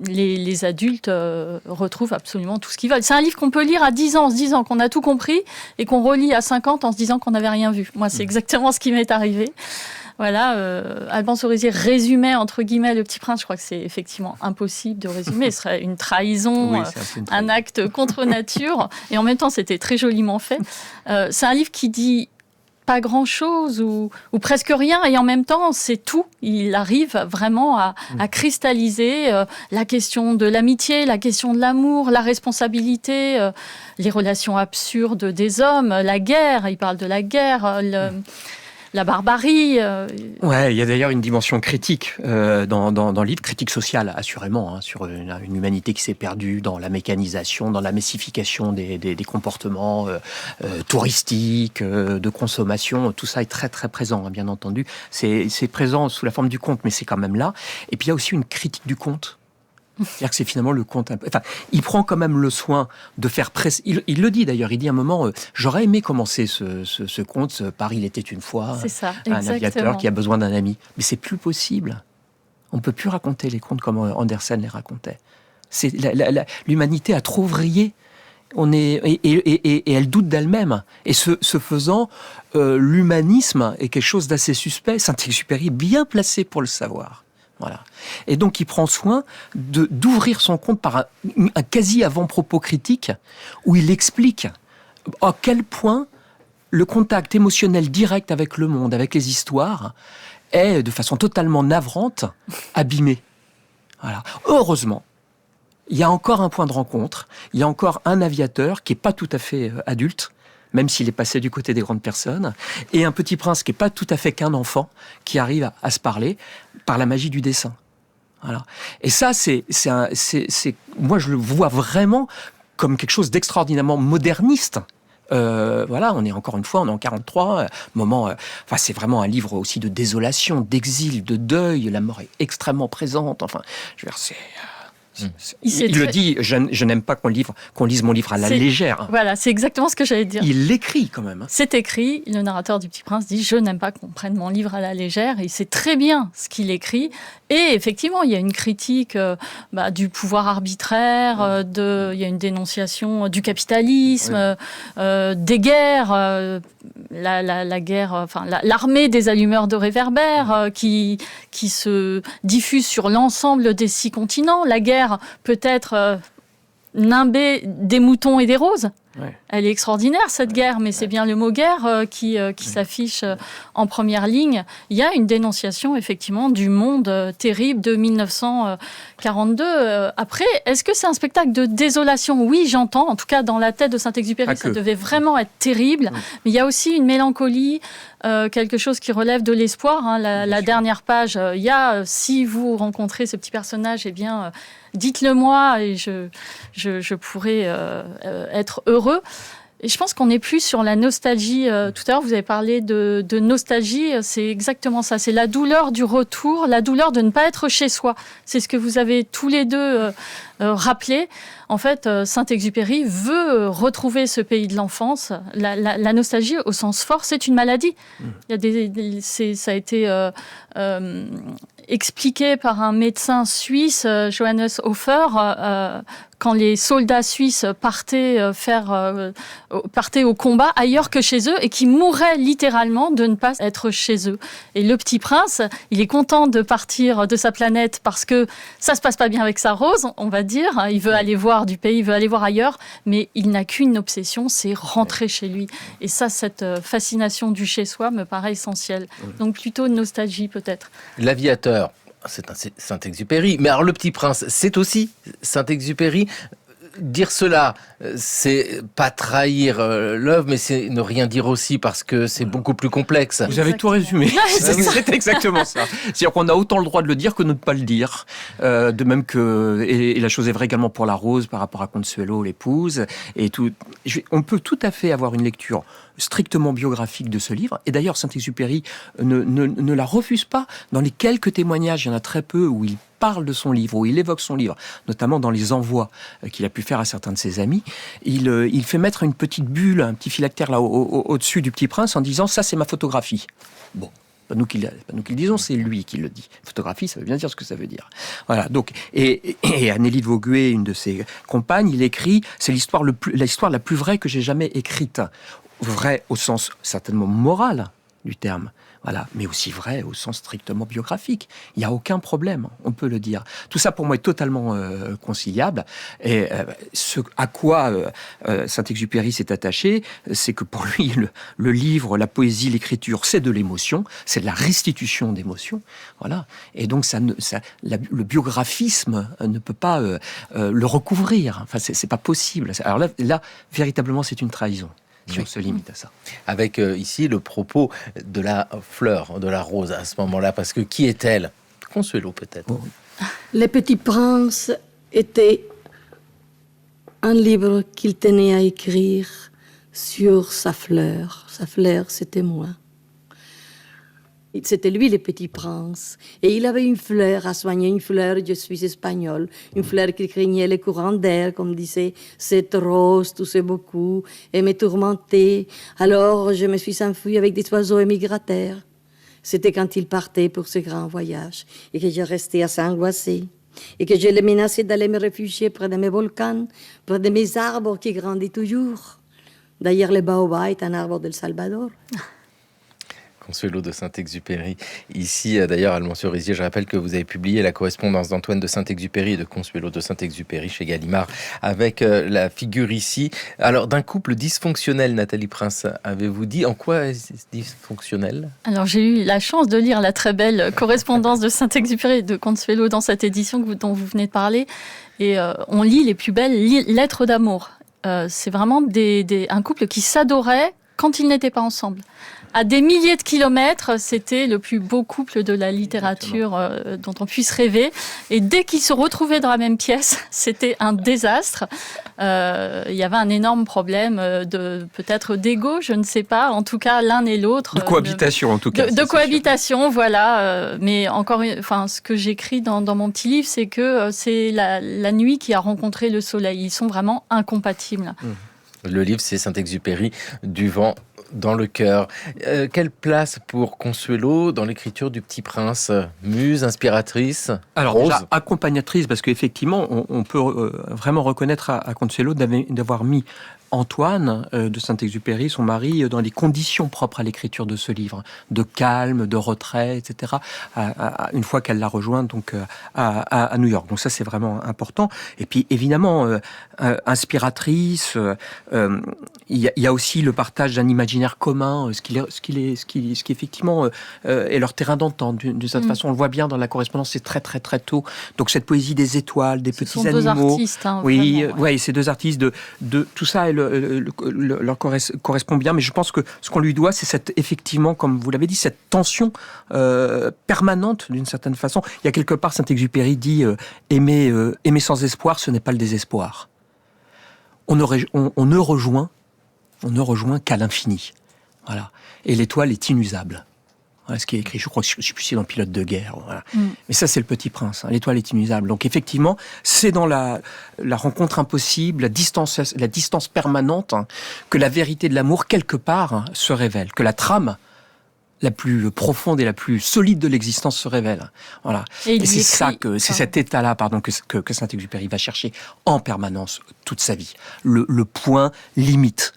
les adultes retrouvent absolument tout ce qu'ils veulent. C'est un livre qu'on peut lire à 10 ans en se disant qu'on a tout compris et qu'on relit à 50 en se disant qu'on n'avait rien vu. Moi, c'est exactement ce qui m'est arrivé. Voilà, Alban Cerisier résumait, entre guillemets, Le Petit Prince. Je crois que c'est effectivement impossible de résumer. Ce serait une trahison, un acte contre nature. Et en même temps, c'était très joliment fait. C'est un livre qui dit pas grand-chose ou presque rien. Et en même temps, c'est tout. Il arrive vraiment à cristalliser la question de l'amitié, la question de l'amour, la responsabilité, les relations absurdes des hommes, la guerre. Il parle de la guerre, la barbarie. Ouais, il y a d'ailleurs une dimension critique dans le livre, critique sociale assurément, sur une humanité qui s'est perdue dans la mécanisation, dans la massification des comportements touristiques, de consommation. Tout ça est très très présent, bien entendu. C'est présent sous la forme du conte, mais c'est quand même là. Et puis il y a aussi une critique du conte. C'est-à-dire que c'est finalement le conte. Enfin, il prend quand même le soin de faire presser. Il le dit d'ailleurs. Il dit à un moment, j'aurais aimé commencer ce conte par Il était une fois un aviateur qui a besoin d'un ami. Mais c'est plus possible. On peut plus raconter les contes comme Andersen les racontait. L'humanité a trop vrillé. Et elle doute d'elle-même. Et ce faisant, l'humanisme est quelque chose d'assez suspect. Saint-Exupéry est bien placé pour le savoir. Voilà. Et donc il prend soin d'ouvrir son conte par un quasi avant-propos critique où il explique à quel point le contact émotionnel direct avec le monde, avec les histoires, est de façon totalement navrante, abîmé. Voilà. Heureusement, il y a encore un point de rencontre, il y a encore un aviateur qui n'est pas tout à fait adulte, même s'il est passé du côté des grandes personnes, et un petit prince qui n'est pas tout à fait qu'un enfant, qui arrive à se parler par la magie du dessin. Voilà. Et ça, moi, je le vois vraiment comme quelque chose d'extraordinairement moderniste. Voilà, on est encore une fois, on est en 43, c'est vraiment un livre aussi de désolation, d'exil, de deuil. La mort est extrêmement présente. Enfin, je veux dire, il le dit, je n'aime pas qu'on lise mon livre à la légère. Voilà, c'est exactement ce que j'allais dire. Il l'écrit quand même. C'est écrit, le narrateur du Petit Prince dit « Je n'aime pas qu'on prenne mon livre à la légère ». Il sait très bien ce qu'il écrit. Et effectivement, il y a une critique du pouvoir arbitraire, il y a une dénonciation du capitalisme, des guerres, la guerre, l'armée des allumeurs de réverbères qui se diffuse sur l'ensemble des 6 continents. La guerre peut être nimbée des moutons et des roses. Ouais. Elle est extraordinaire, cette guerre, mais c'est bien le mot guerre qui s'affiche en première ligne. Il y a une dénonciation, effectivement, du monde terrible de 1942. Après, est-ce que c'est un spectacle de désolation ? Oui, j'entends. En tout cas, dans la tête de Saint-Exupéry, ça devait vraiment être terrible. Mais il y a aussi une mélancolie, quelque chose qui relève de l'espoir. La dernière page, il y a, si vous rencontrez ce petit personnage, eh bien, dites-le moi et je pourrais être heureux. Et je pense qu'on n'est plus sur la nostalgie. Tout à l'heure, vous avez parlé de nostalgie. C'est exactement ça. C'est la douleur du retour, la douleur de ne pas être chez soi. C'est ce que vous avez tous les deux rappelé. En fait, Saint-Exupéry veut retrouver ce pays de l'enfance. La nostalgie, au sens fort, c'est une maladie. Il y a ça a été expliqué par un médecin suisse, Johannes Hofer, quand les soldats suisses partaient au combat ailleurs que chez eux et qui mouraient littéralement de ne pas être chez eux. Et le Petit Prince, il est content de partir de sa planète parce que ça se passe pas bien avec sa Rose, on va dire. Il veut aller voir du pays, il veut aller voir ailleurs, mais il n'a qu'une obsession, c'est rentrer chez lui. Et ça, cette fascination du chez-soi me paraît essentielle. Donc plutôt nostalgie peut-être. L'Aviateur, c'est un Saint-Exupéry. Mais alors, Le Petit Prince, c'est aussi Saint-Exupéry. Dire cela, c'est pas trahir l'œuvre, mais c'est ne rien dire aussi, parce que c'est beaucoup plus complexe. Vous avez tout résumé. C'est exactement ça. C'est-à-dire qu'on a autant le droit de le dire que de ne pas le dire. De même que, et la chose est vraie également pour la Rose par rapport à Consuelo, l'épouse. Et tout. On peut tout à fait avoir une lecture strictement biographique de ce livre. Et d'ailleurs, Saint-Exupéry ne la refuse pas. Dans les quelques témoignages, il y en a très peu où il parle de son livre, où il évoque son livre, notamment dans les envois qu'il a pu faire à certains de ses amis. Il fait mettre une petite bulle, un petit phylactère là au-dessus du Petit Prince en disant « ça, c'est ma photographie ». Bon. Pas nous qui le disons, c'est lui qui le dit. Photographie, ça veut bien dire ce que ça veut dire. Voilà. Donc, et Annélie de Vaugué, une de ses compagnes, il écrit « c'est l'histoire la plus vraie que j'ai jamais écrite ». Vrai au sens certainement moral du terme, voilà, mais aussi vrai au sens strictement biographique. Il n'y a aucun problème, on peut le dire. Tout ça pour moi est totalement conciliable. Et ce à quoi Saint-Exupéry s'est attaché, c'est que pour lui le livre, la poésie, l'écriture, c'est de l'émotion, c'est de la restitution d'émotions, voilà. Et donc le biographisme ne peut pas le recouvrir. Enfin, c'est pas possible. Alors là, véritablement, c'est une trahison. Si on se limite à ça. Avec ici le propos de la fleur, de la rose à ce moment-là, parce que qui est-elle ? Consuelo peut-être. Oh. Le Petit Prince était un livre qu'il tenait à écrire sur sa fleur. Sa fleur, c'était moi. C'était lui, le Petit Prince. Et il avait une fleur à soigner, une fleur, je suis espagnole, une fleur qui craignait les courants d'air, comme disait cette rose, toussait beaucoup, et me tourmentait. Alors, je me suis enfuie avec des oiseaux émigrateurs. C'était quand il partait pour ce grand voyage, et que je restais assez angoissée, et que je le menaçais d'aller me réfugier près de mes volcans, près de mes arbres qui grandissent toujours. D'ailleurs, le baobab est un arbre del Salvador. Consuelo de Saint-Exupéry. Ici, d'ailleurs, Almont-sur-Rizier, je rappelle que vous avez publié la correspondance d'Antoine de Saint-Exupéry et de Consuelo de Saint-Exupéry chez Gallimard, avec la figure ici. Alors, d'un couple dysfonctionnel, Nathalie Prince, avez-vous dit en quoi est-ce dysfonctionnel ? Alors, j'ai eu la chance de lire la très belle correspondance de Saint-Exupéry et de Consuelo dans cette édition dont vous venez de parler. Et on lit les plus belles lettres d'amour. C'est vraiment un couple qui s'adorait quand ils n'étaient pas ensemble. À des milliers de kilomètres, c'était le plus beau couple de la littérature dont on puisse rêver. Et dès qu'ils se retrouvaient dans la même pièce, c'était un désastre. Il y avait un énorme problème peut-être d'ego, je ne sais pas. En tout cas, l'un et l'autre. De cohabitation, en tout cas. De cohabitation, voilà. Mais encore, ce que j'écris dans mon petit livre, c'est que c'est la nuit qui a rencontré le soleil. Ils sont vraiment incompatibles. Le livre, c'est Saint-Exupéry, du vent dans le cœur. Quelle place pour Consuelo dans l'écriture du Petit Prince ? Muse, inspiratrice, alors Rose ? Déjà, accompagnatrice, parce qu'effectivement, on peut vraiment reconnaître à Consuelo d'avoir mis Antoine de Saint-Exupéry, son mari, dans les conditions propres à l'écriture de ce livre, de calme, de retrait, etc., une fois qu'elle l'a rejoint donc à New York. Donc ça, c'est vraiment important. Et puis, évidemment, inspiratrice, il y a aussi le partage d'un imaginaire commun, ce qui effectivement est leur terrain d'entente. D'une certaine façon, on le voit bien dans la correspondance, c'est très, très, très tôt. Donc cette poésie des étoiles, des petits animaux. Ce sont deux artistes, oui, vraiment, ouais, ces deux artistes, de tout ça, leur correspond bien, mais je pense que ce qu'on lui doit, c'est effectivement, comme vous l'avez dit, cette tension permanente d'une certaine façon. Il y a quelque part, Saint-Exupéry dit aimer sans espoir, ce n'est pas le désespoir. On ne rejoint qu'à l'infini. Voilà. Et l'étoile est inusable. Voilà ce qui est écrit. Je crois que je suis plus dans Pilote de guerre. Voilà. Mais ça, c'est le Petit Prince. Hein. L'étoile est inusable. Donc effectivement, c'est dans la rencontre impossible, la distance permanente, que la vérité de l'amour, quelque part, se révèle. Que la trame la plus profonde et la plus solide de l'existence se révèle. Voilà. Et c'est cet état-là, que Saint-Exupéry va chercher en permanence toute sa vie. Le point limite,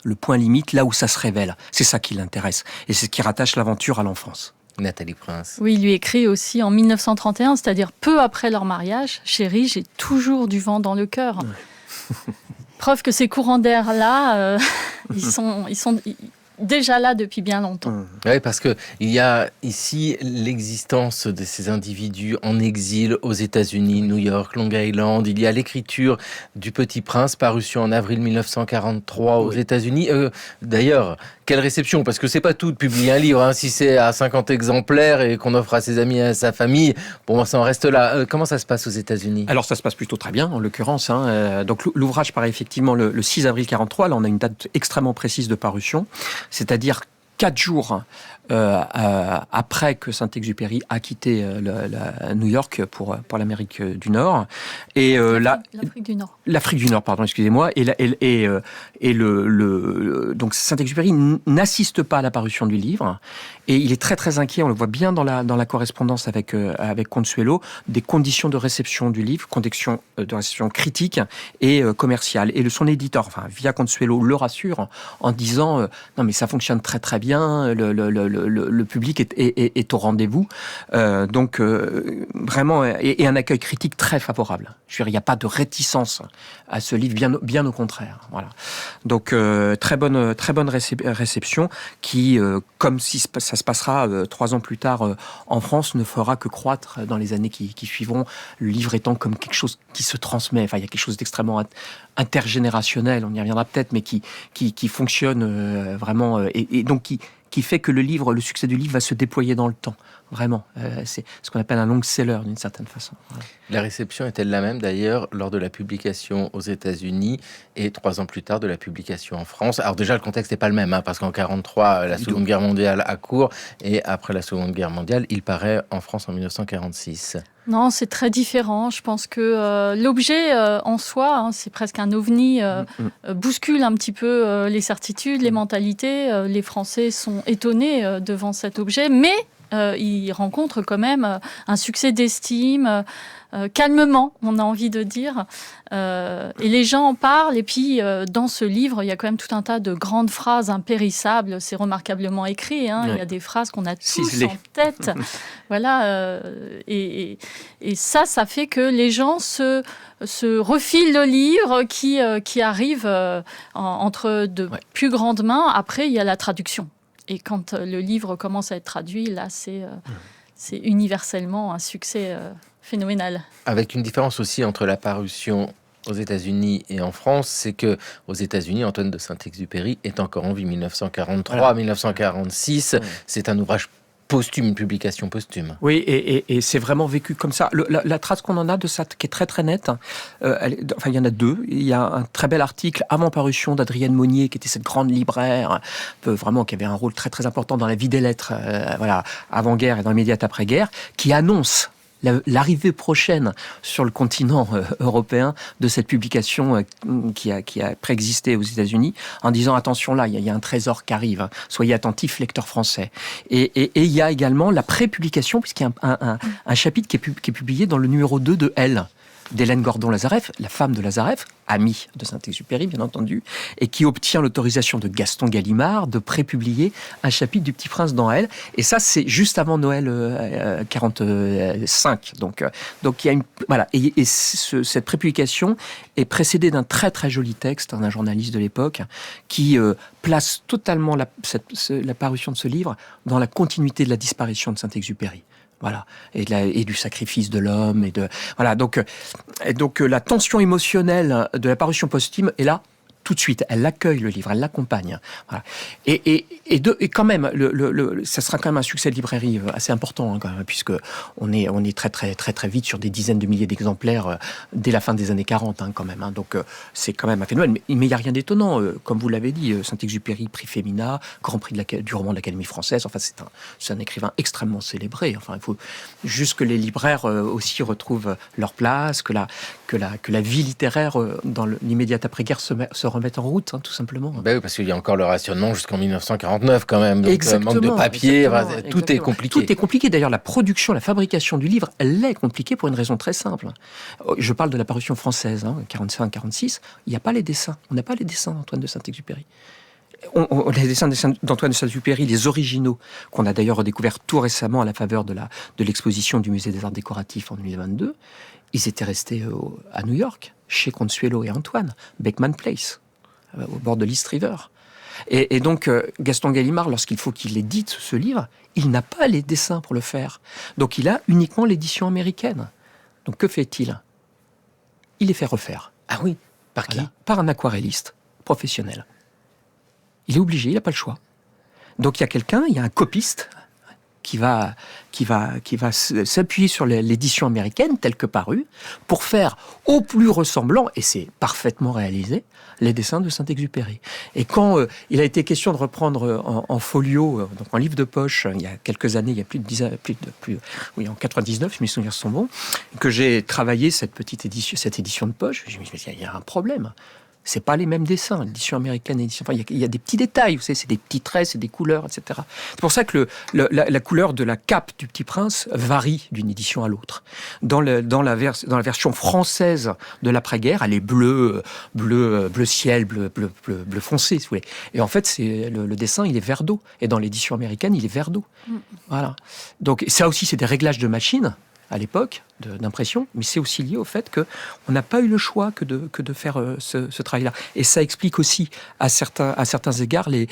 là où ça se révèle. C'est ça qui l'intéresse. Et c'est ce qui rattache l'aventure à l'enfance. Nathalie Prince. Oui, il lui écrit aussi en 1931, c'est-à-dire peu après leur mariage, « Chérie, j'ai toujours du vent dans le cœur. Ouais. » Preuve que ces courants d'air-là, ils sont déjà là depuis bien longtemps. Oui, parce qu'il y a ici l'existence de ces individus en exil aux États-Unis, New York, Long Island. Il y a l'écriture du Petit Prince, parution en avril 1943 aux États-Unis. D'ailleurs, quelle réception, parce que c'est pas tout de publier un livre, hein. Si c'est à 50 exemplaires et qu'on offre à ses amis et à sa famille, bon, ça en reste là. Comment ça se passe aux États-Unis ? Alors ça se passe plutôt très bien, en l'occurrence. Donc l'ouvrage paraît effectivement le 6 avril 1943. Là, on a une date extrêmement précise de parution, c'est-à-dire 4 jours après que Saint-Exupéry a quitté New York pour l'Amérique du Nord. Et l'Afrique du Nord. L'Afrique du Nord, pardon, excusez-moi. Donc Saint-Exupéry n'assiste pas à la parution du livre. Et il est très très inquiet, on le voit bien dans la correspondance avec Consuelo, des conditions de réception du livre, conditions de réception critiques et commerciales. Et son éditeur, via Consuelo, le rassure en disant non mais ça fonctionne très très bien, le public est au rendez-vous. Donc vraiment, et un accueil critique très favorable. Je veux dire, il n'y a pas de réticence à ce livre, bien au contraire. Voilà. Donc très bonne réception qui, comme si ça se passera 3 ans plus tard en France, ne fera que croître dans les années qui suivront, le livre étant comme quelque chose qui se transmet. Il y a quelque chose d'extrêmement intergénérationnel, on y reviendra peut-être, mais qui fonctionne vraiment, et donc qui fait que le succès du livre va se déployer dans le temps. Vraiment, c'est ce qu'on appelle un long-seller d'une certaine façon. Voilà. La réception est-elle la même d'ailleurs lors de la publication aux États-Unis et 3 ans plus tard de la publication en France ? Alors déjà le contexte n'est pas le même, parce qu'en 1943 la Seconde Guerre mondiale accourt et après la Seconde Guerre mondiale il paraît en France en 1946. Non, c'est très différent. Je pense que l'objet en soi, c'est presque un ovni, bouscule un petit peu les certitudes, les mentalités. Les Français sont étonnés devant cet objet, mais il rencontre quand même un succès d'estime, calmement, on a envie de dire. Et les gens en parlent. Et puis, dans ce livre, il y a quand même tout un tas de grandes phrases impérissables. C'est remarquablement écrit. Ouais. Il y a des phrases qu'on a tous en tête. Voilà. Et ça fait que les gens se refilent le livre qui arrive entre de plus grandes mains. Après, il y a la traduction. Et quand le livre commence à être traduit, là, c'est universellement un succès phénoménal. Avec une différence aussi entre la parution aux États-Unis et en France, c'est que aux États-Unis, Antoine de Saint-Exupéry est encore en vie. 1943, 1946, c'est un ouvrage posthume, une publication posthume. Oui, et c'est vraiment vécu comme ça. La trace qu'on en a de ça, qui est très très nette, il y en a 2. Il y a un très bel article avant parution d'Adrienne Monnier, qui était cette grande libraire, vraiment qui avait un rôle très très important dans la vie des lettres, avant-guerre et dans l'immédiate après-guerre, qui annonce l'arrivée prochaine sur le continent européen de cette publication qui a préexisté aux États-Unis, en disant attention là, il y a un trésor qui arrive, soyez attentifs lecteurs français. Et il y a également la prépublication, puisqu'il y a un chapitre qui est publié dans le numéro 2 de Elle, d'Hélène Gordon-Lazareff, la femme de Lazareff, amie de Saint-Exupéry, bien entendu, et qui obtient l'autorisation de Gaston Gallimard de prépublier un chapitre du Petit Prince dans Elle. Et ça, c'est juste avant Noël 45. Donc il y a cette prépublication est précédée d'un très très joli texte d'un journaliste de l'époque qui place totalement la parution de ce livre dans la continuité de la disparition de Saint-Exupéry. Voilà, et du sacrifice de l'homme, donc la tension émotionnelle de la parution posthume est là tout de suite. Elle accueille le livre, elle l'accompagne. Voilà. Et quand même, ça sera quand même un succès de librairie assez important, quand même, puisque on est très très très très vite sur des dizaines de milliers d'exemplaires dès la fin des années 40, quand même. Donc c'est quand même un phénomène. Mais il n'y a rien d'étonnant, comme vous l'avez dit, Saint-Exupéry, prix Femina, Grand Prix du roman de l'Académie française. Enfin, c'est un écrivain extrêmement célébré. Enfin, il faut juste que les libraires aussi retrouvent leur place, que la vie littéraire dans l'immédiate après-guerre se remet remettre en route, tout simplement. Ben oui, parce qu'il y a encore le rationnement jusqu'en 1949 quand même. Donc, Exactement, manque de papier, tout est exactement. compliqué. Tout est compliqué. D'ailleurs, la production, la fabrication du livre, elle est compliquée pour une raison très simple. Je parle de la parution française, 45-46. Il n'y a pas les dessins. On n'a pas les dessins d'Antoine de Saint-Exupéry. Les dessins d'Antoine de Saint-Exupéry, les originaux, qu'on a d'ailleurs redécouverts tout récemment à la faveur de l'exposition du Musée des Arts Décoratifs en 2022, ils étaient restés à New York, chez Consuelo et Antoine, Beckman Place, au bord de l'East River. Et donc, Gaston Gallimard, lorsqu'il faut qu'il édite ce livre, il n'a pas les dessins pour le faire. Donc, il a uniquement l'édition américaine. Donc, que fait-il ? Il les fait refaire. Ah oui, par qui ? Par un aquarelliste professionnel. Il est obligé, il n'a pas le choix. Donc il y a un copiste qui va s'appuyer sur l'édition américaine telle que parue pour faire au plus ressemblant, et c'est parfaitement réalisé, les dessins de Saint-Exupéry. Et quand il a été question de reprendre en folio, donc en livre de poche, il y a quelques années, il y a plus de 10 ans, en 99, si mes souvenirs sont bons, que j'ai travaillé cette édition de poche, je me suis dit, il y a un problème. C'est pas les mêmes dessins, l'édition américaine et l'édition... Enfin, il y a des petits détails, vous savez, c'est des petits traits, c'est des couleurs, etc. C'est pour ça que la couleur de la cape du Petit Prince varie d'une édition à l'autre. Dans la version française de l'après-guerre, elle est bleu ciel, bleu foncé, si vous voulez. Et en fait, le dessin, il est vert d'eau. Et dans l'édition américaine, il est vert d'eau. Voilà. Donc ça aussi, c'est des réglages de machine à l'époque d'impression, mais c'est aussi lié au fait qu'on n'a pas eu le choix que de faire ce travail-là. Et ça explique aussi, à certains égards, les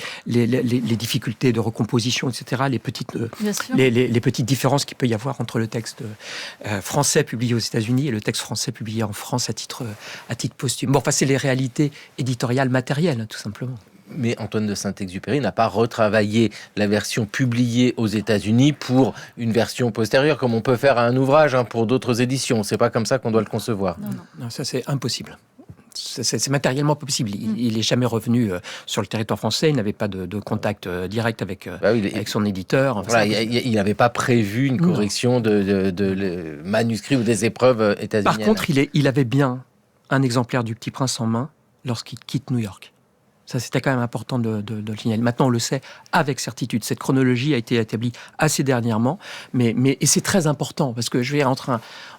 difficultés de recomposition, etc., les petites différences qu'il peut y avoir entre le texte français publié aux États-Unis et le texte français publié en France à titre posthume. Bon, enfin, c'est les réalités éditoriales matérielles, tout simplement. Mais Antoine de Saint-Exupéry n'a pas retravaillé la version publiée aux États-Unis pour une version postérieure, comme on peut faire à un ouvrage pour d'autres éditions. C'est pas comme ça qu'on doit le concevoir. Non, ça c'est impossible. C'est matériellement pas possible. Il n'est jamais revenu sur le territoire français. Il n'avait pas de contact direct avec son éditeur. Voilà, il n'avait pas prévu une correction de manuscrits ou des épreuves états-uniennes. Par contre, il avait bien un exemplaire du Petit Prince en main lorsqu'il quitte New York. Ça, c'était quand même important de le signaler. Maintenant, on le sait avec certitude. Cette chronologie a été établie assez dernièrement, et c'est très important, parce que je veux dire, entre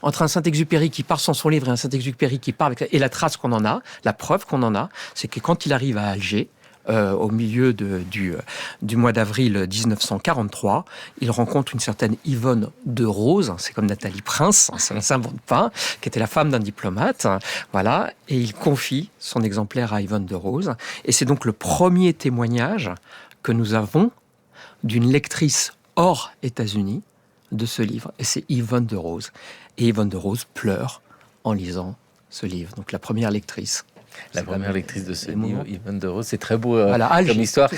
un Saint-Exupéry qui part sans son livre et un Saint-Exupéry qui part et la trace qu'on en a, la preuve qu'on en a, c'est que quand il arrive à Alger, au milieu du mois d'avril 1943, il rencontre une certaine Yvonne de Rose, c'est comme Nathalie Prince, ça ne s'invente pas, qui était la femme d'un diplomate, voilà, et il confie son exemplaire à Yvonne de Rose, et c'est donc le premier témoignage que nous avons d'une lectrice hors États-Unis de ce livre, et c'est Yvonne de Rose. Et Yvonne de Rose pleure en lisant ce livre, donc la première lectrice. La première lectrice de ce livre, Yvonne de Rose, c'est très beau Alger, comme histoire.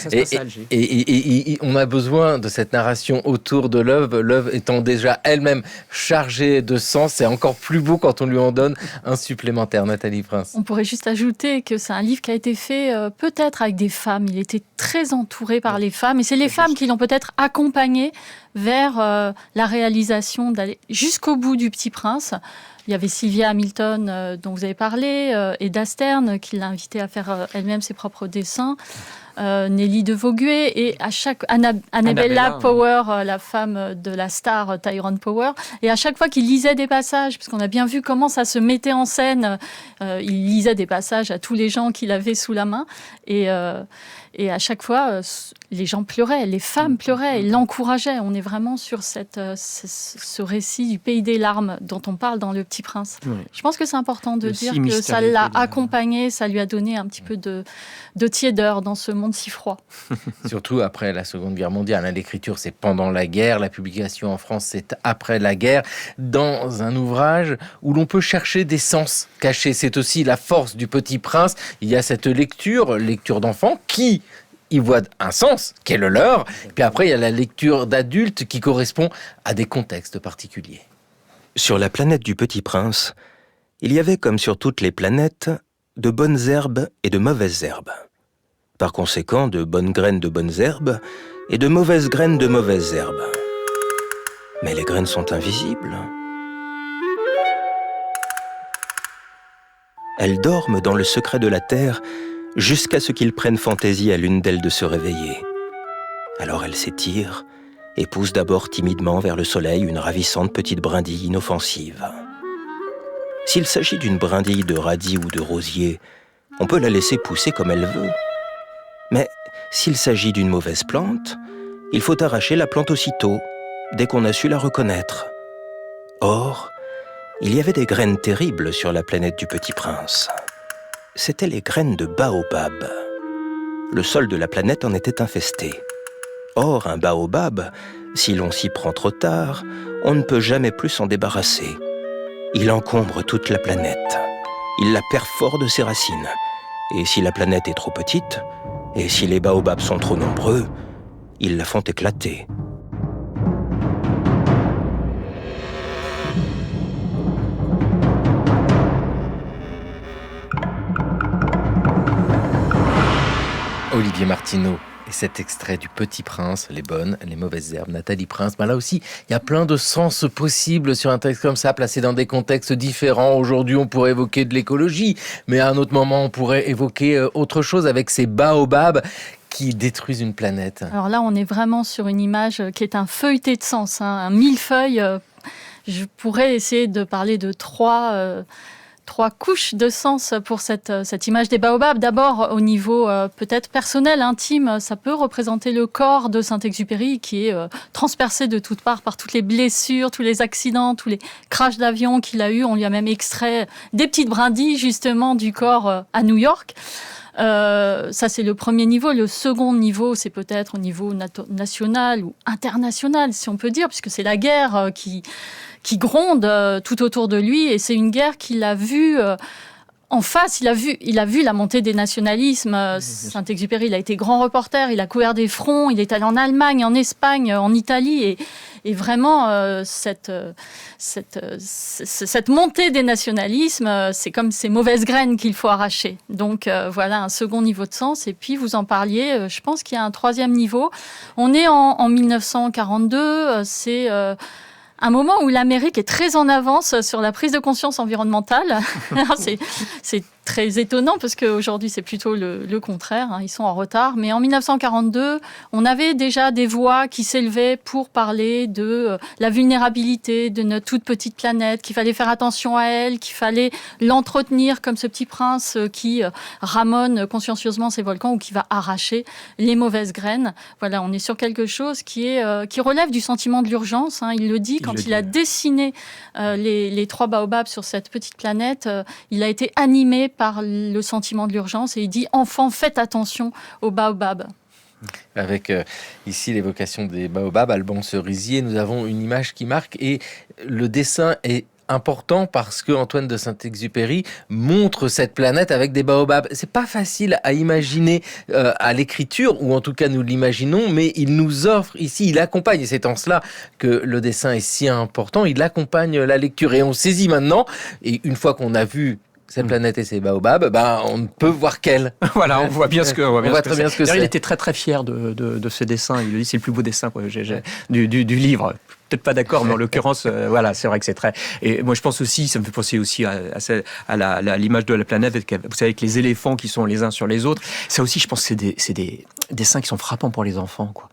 Et on a besoin de cette narration autour de l'œuvre étant déjà elle-même chargée de sens. C'est encore plus beau quand on lui en donne un supplémentaire. Nathalie Prince. On pourrait juste ajouter que c'est un livre qui a été fait peut-être avec des femmes. Il était très entouré par les femmes, et c'est les femmes qui l'ont peut-être accompagné vers la réalisation d'aller jusqu'au bout du Petit Prince. Il y avait Sylvia Hamilton, dont vous avez parlé, et Stern, qui l'a invitée à faire elle-même ses propres dessins. Nelly de Vogüé et Annabella Power, la femme de la star Tyrone Power. Et à chaque fois qu'il lisait des passages, parce qu'on a bien vu comment ça se mettait en scène, il lisait des passages à tous les gens qu'il avait sous la main. Et à chaque fois, les gens pleuraient, les femmes pleuraient, et l'encourageaient. On est vraiment sur ce récit du pays des larmes dont on parle dans Le Petit Prince. Oui. Je pense que c'est important de dire que ça l'a accompagné, ça lui a donné un petit peu de tiédeur dans ce monde si froid. Surtout après la Seconde Guerre mondiale. L'écriture, c'est pendant la guerre. La publication en France, c'est après la guerre. Dans un ouvrage où l'on peut chercher des sens cachés. C'est aussi la force du Petit Prince. Il y a cette lecture d'enfants qui y voient un sens, qui est le leur. Puis après, il y a la lecture d'adultes qui correspond à des contextes particuliers. Sur la planète du Petit Prince, il y avait, comme sur toutes les planètes, de bonnes herbes et de mauvaises herbes. Par conséquent, de bonnes graines de bonnes herbes et de mauvaises graines de mauvaises herbes. Mais les graines sont invisibles. Elles dorment dans le secret de la terre jusqu'à ce qu'il prenne fantaisie à l'une d'elles de se réveiller. Alors elle s'étire et pousse d'abord timidement vers le soleil une ravissante petite brindille inoffensive. S'il s'agit d'une brindille de radis ou de rosier, on peut la laisser pousser comme elle veut. Mais s'il s'agit d'une mauvaise plante, il faut arracher la plante aussitôt, dès qu'on a su la reconnaître. Or, il y avait des graines terribles sur la planète du Petit Prince. C'étaient les graines de baobab. Le sol de la planète en était infesté. Or, un baobab, si l'on s'y prend trop tard, on ne peut jamais plus s'en débarrasser. Il encombre toute la planète. Il la perfore de ses racines. Et si la planète est trop petite, et si les baobabs sont trop nombreux, ils la font éclater. Olivier Martineau. Et cet extrait du Petit Prince, les bonnes, les mauvaises herbes, Nathalie Prince. Ben là aussi, il y a plein de sens possibles sur un texte comme ça, placé dans des contextes différents. Aujourd'hui, on pourrait évoquer de l'écologie, mais à un autre moment, on pourrait évoquer autre chose avec ces baobabs qui détruisent une planète. Alors là, on est vraiment sur une image qui est un feuilleté de sens, un millefeuille. Je pourrais essayer de parler de trois couches de sens pour cette image des baobabs. D'abord, au niveau peut-être personnel, intime, ça peut représenter le corps de Saint-Exupéry qui est transpercé de toutes parts par toutes les blessures, tous les accidents, tous les crashs d'avion qu'il a eu. On lui a même extrait des petites brindilles justement du corps à New York. Ça, c'est le premier niveau. Le second niveau, c'est peut-être au niveau national ou international, si on peut dire, puisque c'est la guerre qui gronde tout autour de lui, et c'est une guerre qu'il a vue en face. Il a vu la montée des nationalismes. Saint-Exupéry, il a été grand reporter, il a couvert des fronts, il est allé en Allemagne, en Espagne, en Italie, et vraiment cette montée des nationalismes, c'est comme ces mauvaises graines qu'il faut arracher. Donc voilà un second niveau de sens. Et puis vous en parliez, je pense qu'il y a un troisième niveau. On est en 1942, c'est un moment où l'Amérique est très en avance sur la prise de conscience environnementale. C'est très étonnant parce qu'aujourd'hui, c'est plutôt le contraire. Ils sont en retard. Mais en 1942, on avait déjà des voix qui s'élevaient pour parler de la vulnérabilité de notre toute petite planète, qu'il fallait faire attention à elle, qu'il fallait l'entretenir comme ce petit prince qui ramone consciencieusement ses volcans ou qui va arracher les mauvaises graines. Voilà, on est sur quelque chose qui relève du sentiment de l'urgence. Il le dit quand il a dessiné les trois baobabs sur cette petite planète. Il a été animé par le sentiment de l'urgence et il dit « Enfants, faites attention aux baobabs ». Avec ici l'évocation des baobabs, Alban Cerisier, nous avons une image qui marque et le dessin est important parce que Antoine de Saint-Exupéry montre cette planète avec des baobabs. C'est pas facile à imaginer à l'écriture, ou en tout cas nous l'imaginons, mais il nous offre ici, il accompagne, et c'est en cela que le dessin est si important, il accompagne la lecture et on saisit maintenant, et une fois qu'on a vu cette planète et ses baobabs, on ne peut voir qu'elle. Voilà, on voit bien ce que très bien ce que c'est. Il était très très fier de ce dessin. Il dit c'est le plus beau dessin du livre. Peut-être pas d'accord, mais en l'occurrence, voilà, c'est vrai que c'est très. Et moi, je pense aussi, ça me fait penser aussi à l'image de la planète, vous savez, avec les éléphants qui sont les uns sur les autres. Ça aussi, je pense que c'est des dessins qui sont frappants pour les enfants, quoi.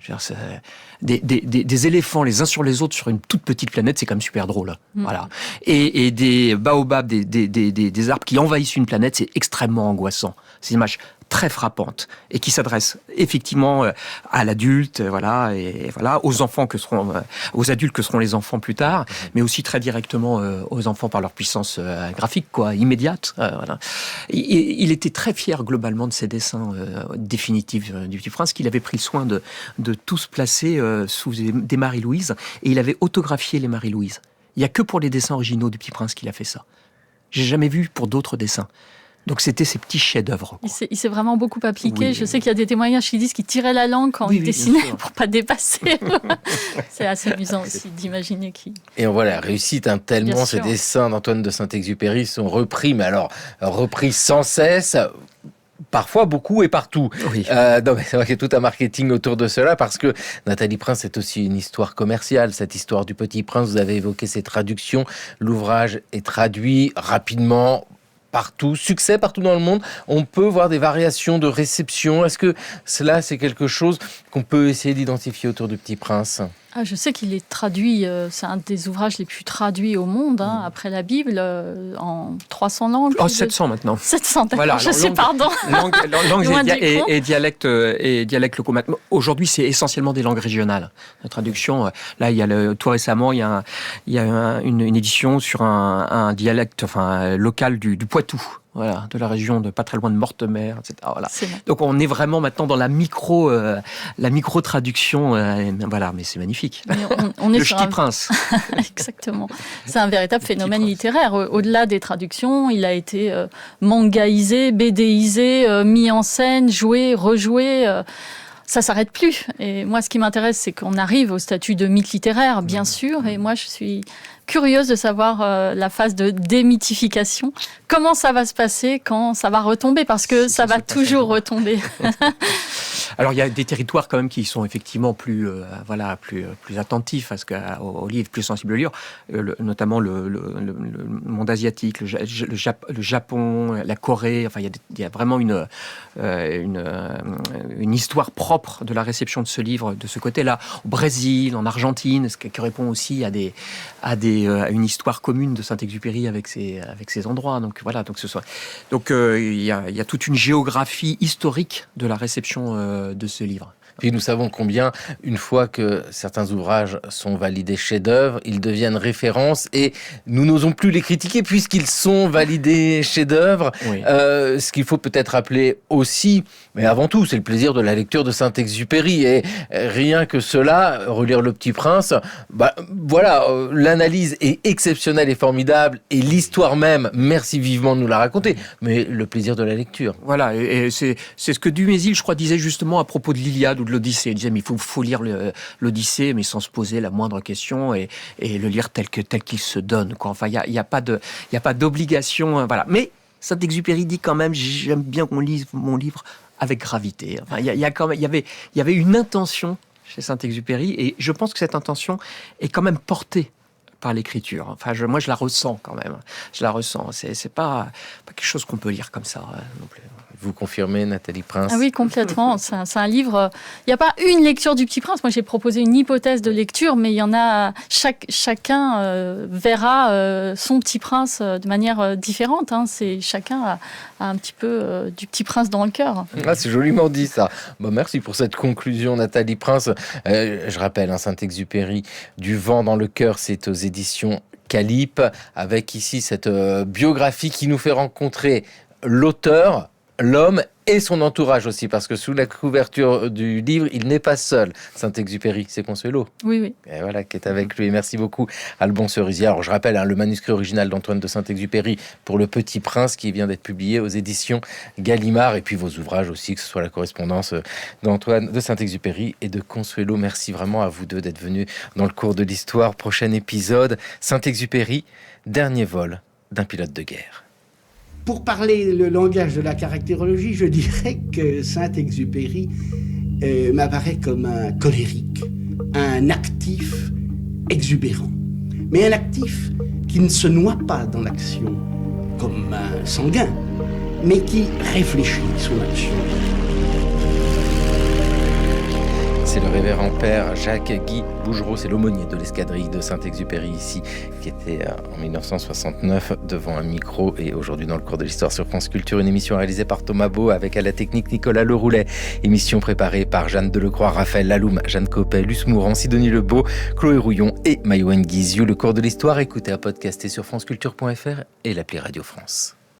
Je veux dire, des éléphants les uns sur les autres sur une toute petite planète, c'est quand même super drôle. Voilà. Et des baobabs, des arbres qui envahissent une planète, c'est extrêmement angoissant. C'est une image très frappante et qui s'adresse effectivement à l'adulte, voilà, et voilà, aux enfants aux adultes que seront les enfants plus tard, mais aussi très directement aux enfants par leur puissance graphique, quoi, immédiate. Voilà. Il était très fier globalement de ses dessins définitifs du Petit Prince, qu'il avait pris le soin de tous placer sous des Marie-Louise, et il avait autographié les Marie-Louise. Il n'y a que pour les dessins originaux du Petit Prince qu'il a fait ça. J'ai jamais vu pour d'autres dessins. Donc c'était ces petits chefs-d'œuvre. Il s'est vraiment beaucoup appliqué. Oui, je sais qu'il y a des témoignages qui disent qu'il tirait la langue quand il dessinait pour pas dépasser. C'est assez amusant aussi d'imaginer qui. Et on voit la réussite, tellement ces dessins d'Antoine de Saint-Exupéry sont repris, mais alors repris sans cesse. Parfois, beaucoup et partout. Oui. Non, mais c'est vrai qu'il y a tout un marketing autour de cela parce que Nathalie Prince, c'est aussi une histoire commerciale. Cette histoire du Petit Prince, vous avez évoqué ses traductions. L'ouvrage est traduit rapidement partout, succès partout dans le monde. On peut voir des variations de réception. Est-ce que cela, c'est quelque chose qu'on peut essayer d'identifier autour du Petit Prince ? Je sais qu'il est traduit, c'est un des ouvrages les plus traduits au monde, après la Bible, en 300 langues. 700 maintenant. 700, d'accord, voilà, pardon. Langue et dialectes locaux. Aujourd'hui, c'est essentiellement des langues régionales. La traduction, là, il y a tout récemment, il y a une édition sur un dialecte local du Poitou. Voilà, de la région de pas très loin de Mortemer, etc. Voilà. Donc on est vraiment maintenant dans la micro traduction. Voilà, mais c'est magnifique. Mais on est le Petit Prince. Exactement. C'est un véritable phénomène littéraire. Au-delà des traductions, il a été mangaisé, BDisé, mis en scène, joué, rejoué. Ça s'arrête plus. Et moi, ce qui m'intéresse, c'est qu'on arrive au statut de mythe littéraire, bien sûr. Et moi, je suis curieuse de savoir la phase de démythification. Comment ça va se passer quand ça va retomber ? Parce que ça va toujours retomber. Alors, il y a des territoires quand même qui sont effectivement plus attentifs au livre, plus sensibles au livre, notamment le monde asiatique, le Japon, la Corée. Enfin, il y a vraiment une histoire propre de la réception de ce livre de ce côté-là. Au Brésil, en Argentine, ce qui répond aussi à une histoire commune de Saint-Exupéry avec ces endroits. Donc voilà, il y a toute une géographie historique de la réception de ce livre. Puis nous savons combien, une fois que certains ouvrages sont validés chefs-d'œuvre, ils deviennent références et nous n'osons plus les critiquer puisqu'ils sont validés chefs-d'œuvre. Oui. Ce qu'il faut peut-être rappeler aussi, mais avant tout, c'est le plaisir de la lecture de Saint-Exupéry. Et rien que cela, relire Le Petit Prince, l'analyse est exceptionnelle et formidable et l'histoire même, merci vivement de nous la raconter, mais le plaisir de la lecture. Voilà, et c'est ce que Dumézil, je crois, disait justement à propos de l'Iliade ou de l'Odyssée. Il disait, mais il faut lire l'Odyssée, mais sans se poser la moindre question et le lire tel qu'il se donne, quoi. Enfin, il y a pas d'obligation, voilà. Mais Saint-Exupéry dit quand même, j'aime bien qu'on lise mon livre avec gravité. Enfin, il y avait une intention chez Saint-Exupéry et je pense que cette intention est quand même portée par l'écriture. Enfin, moi, je la ressens quand même. Je la ressens. C'est pas quelque chose qu'on peut lire comme ça non plus. Vous confirmez, Nathalie Prince ? Ah oui, complètement. C'est un livre... Il n'y a pas une lecture du Petit Prince. Moi, j'ai proposé une hypothèse de lecture, mais il y en a... Chacun verra son Petit Prince de manière différente. Chacun a un petit peu du Petit Prince dans le cœur. Ah, c'est joliment dit, ça. Merci pour cette conclusion, Nathalie Prince. Je rappelle, Saint-Exupéry, Du vent dans le cœur, c'est aux éditions Calipe, avec ici cette biographie qui nous fait rencontrer l'auteur, l'homme et son entourage aussi, parce que sous la couverture du livre, il n'est pas seul. Saint-Exupéry, c'est Consuelo. Oui. Et voilà, qui est avec lui. Merci beaucoup, Alban Cerisier. Alors, je rappelle, le manuscrit original d'Antoine de Saint-Exupéry pour Le Petit Prince, qui vient d'être publié aux éditions Gallimard, et puis vos ouvrages aussi, que ce soit la correspondance d'Antoine de Saint-Exupéry et de Consuelo. Merci vraiment à vous deux d'être venus dans le cours de l'histoire. Prochain épisode, Saint-Exupéry, dernier vol d'un pilote de guerre. Pour parler le langage de la caractérologie, je dirais que Saint-Exupéry m'apparaît comme un colérique, un actif exubérant. Mais un actif qui ne se noie pas dans l'action comme un sanguin, mais qui réfléchit son action. C'est le révérend père Jacques-Guy Bougereau, c'est l'aumônier de l'escadrille de Saint-Exupéry ici, qui était en 1969 devant un micro et aujourd'hui dans le cours de l'histoire sur France Culture, une émission réalisée par Thomas Beau avec à la technique Nicolas Leroulet, émission préparée par Jeanne Delecroix, Raphaël Laloum, Jeanne Copet, Luce Mourant, Sidonie Lebeau, Chloé Rouillon et Mayouen Guiziou. Le cours de l'histoire, écoutez à podcaster sur franceculture.fr et l'appli Radio France.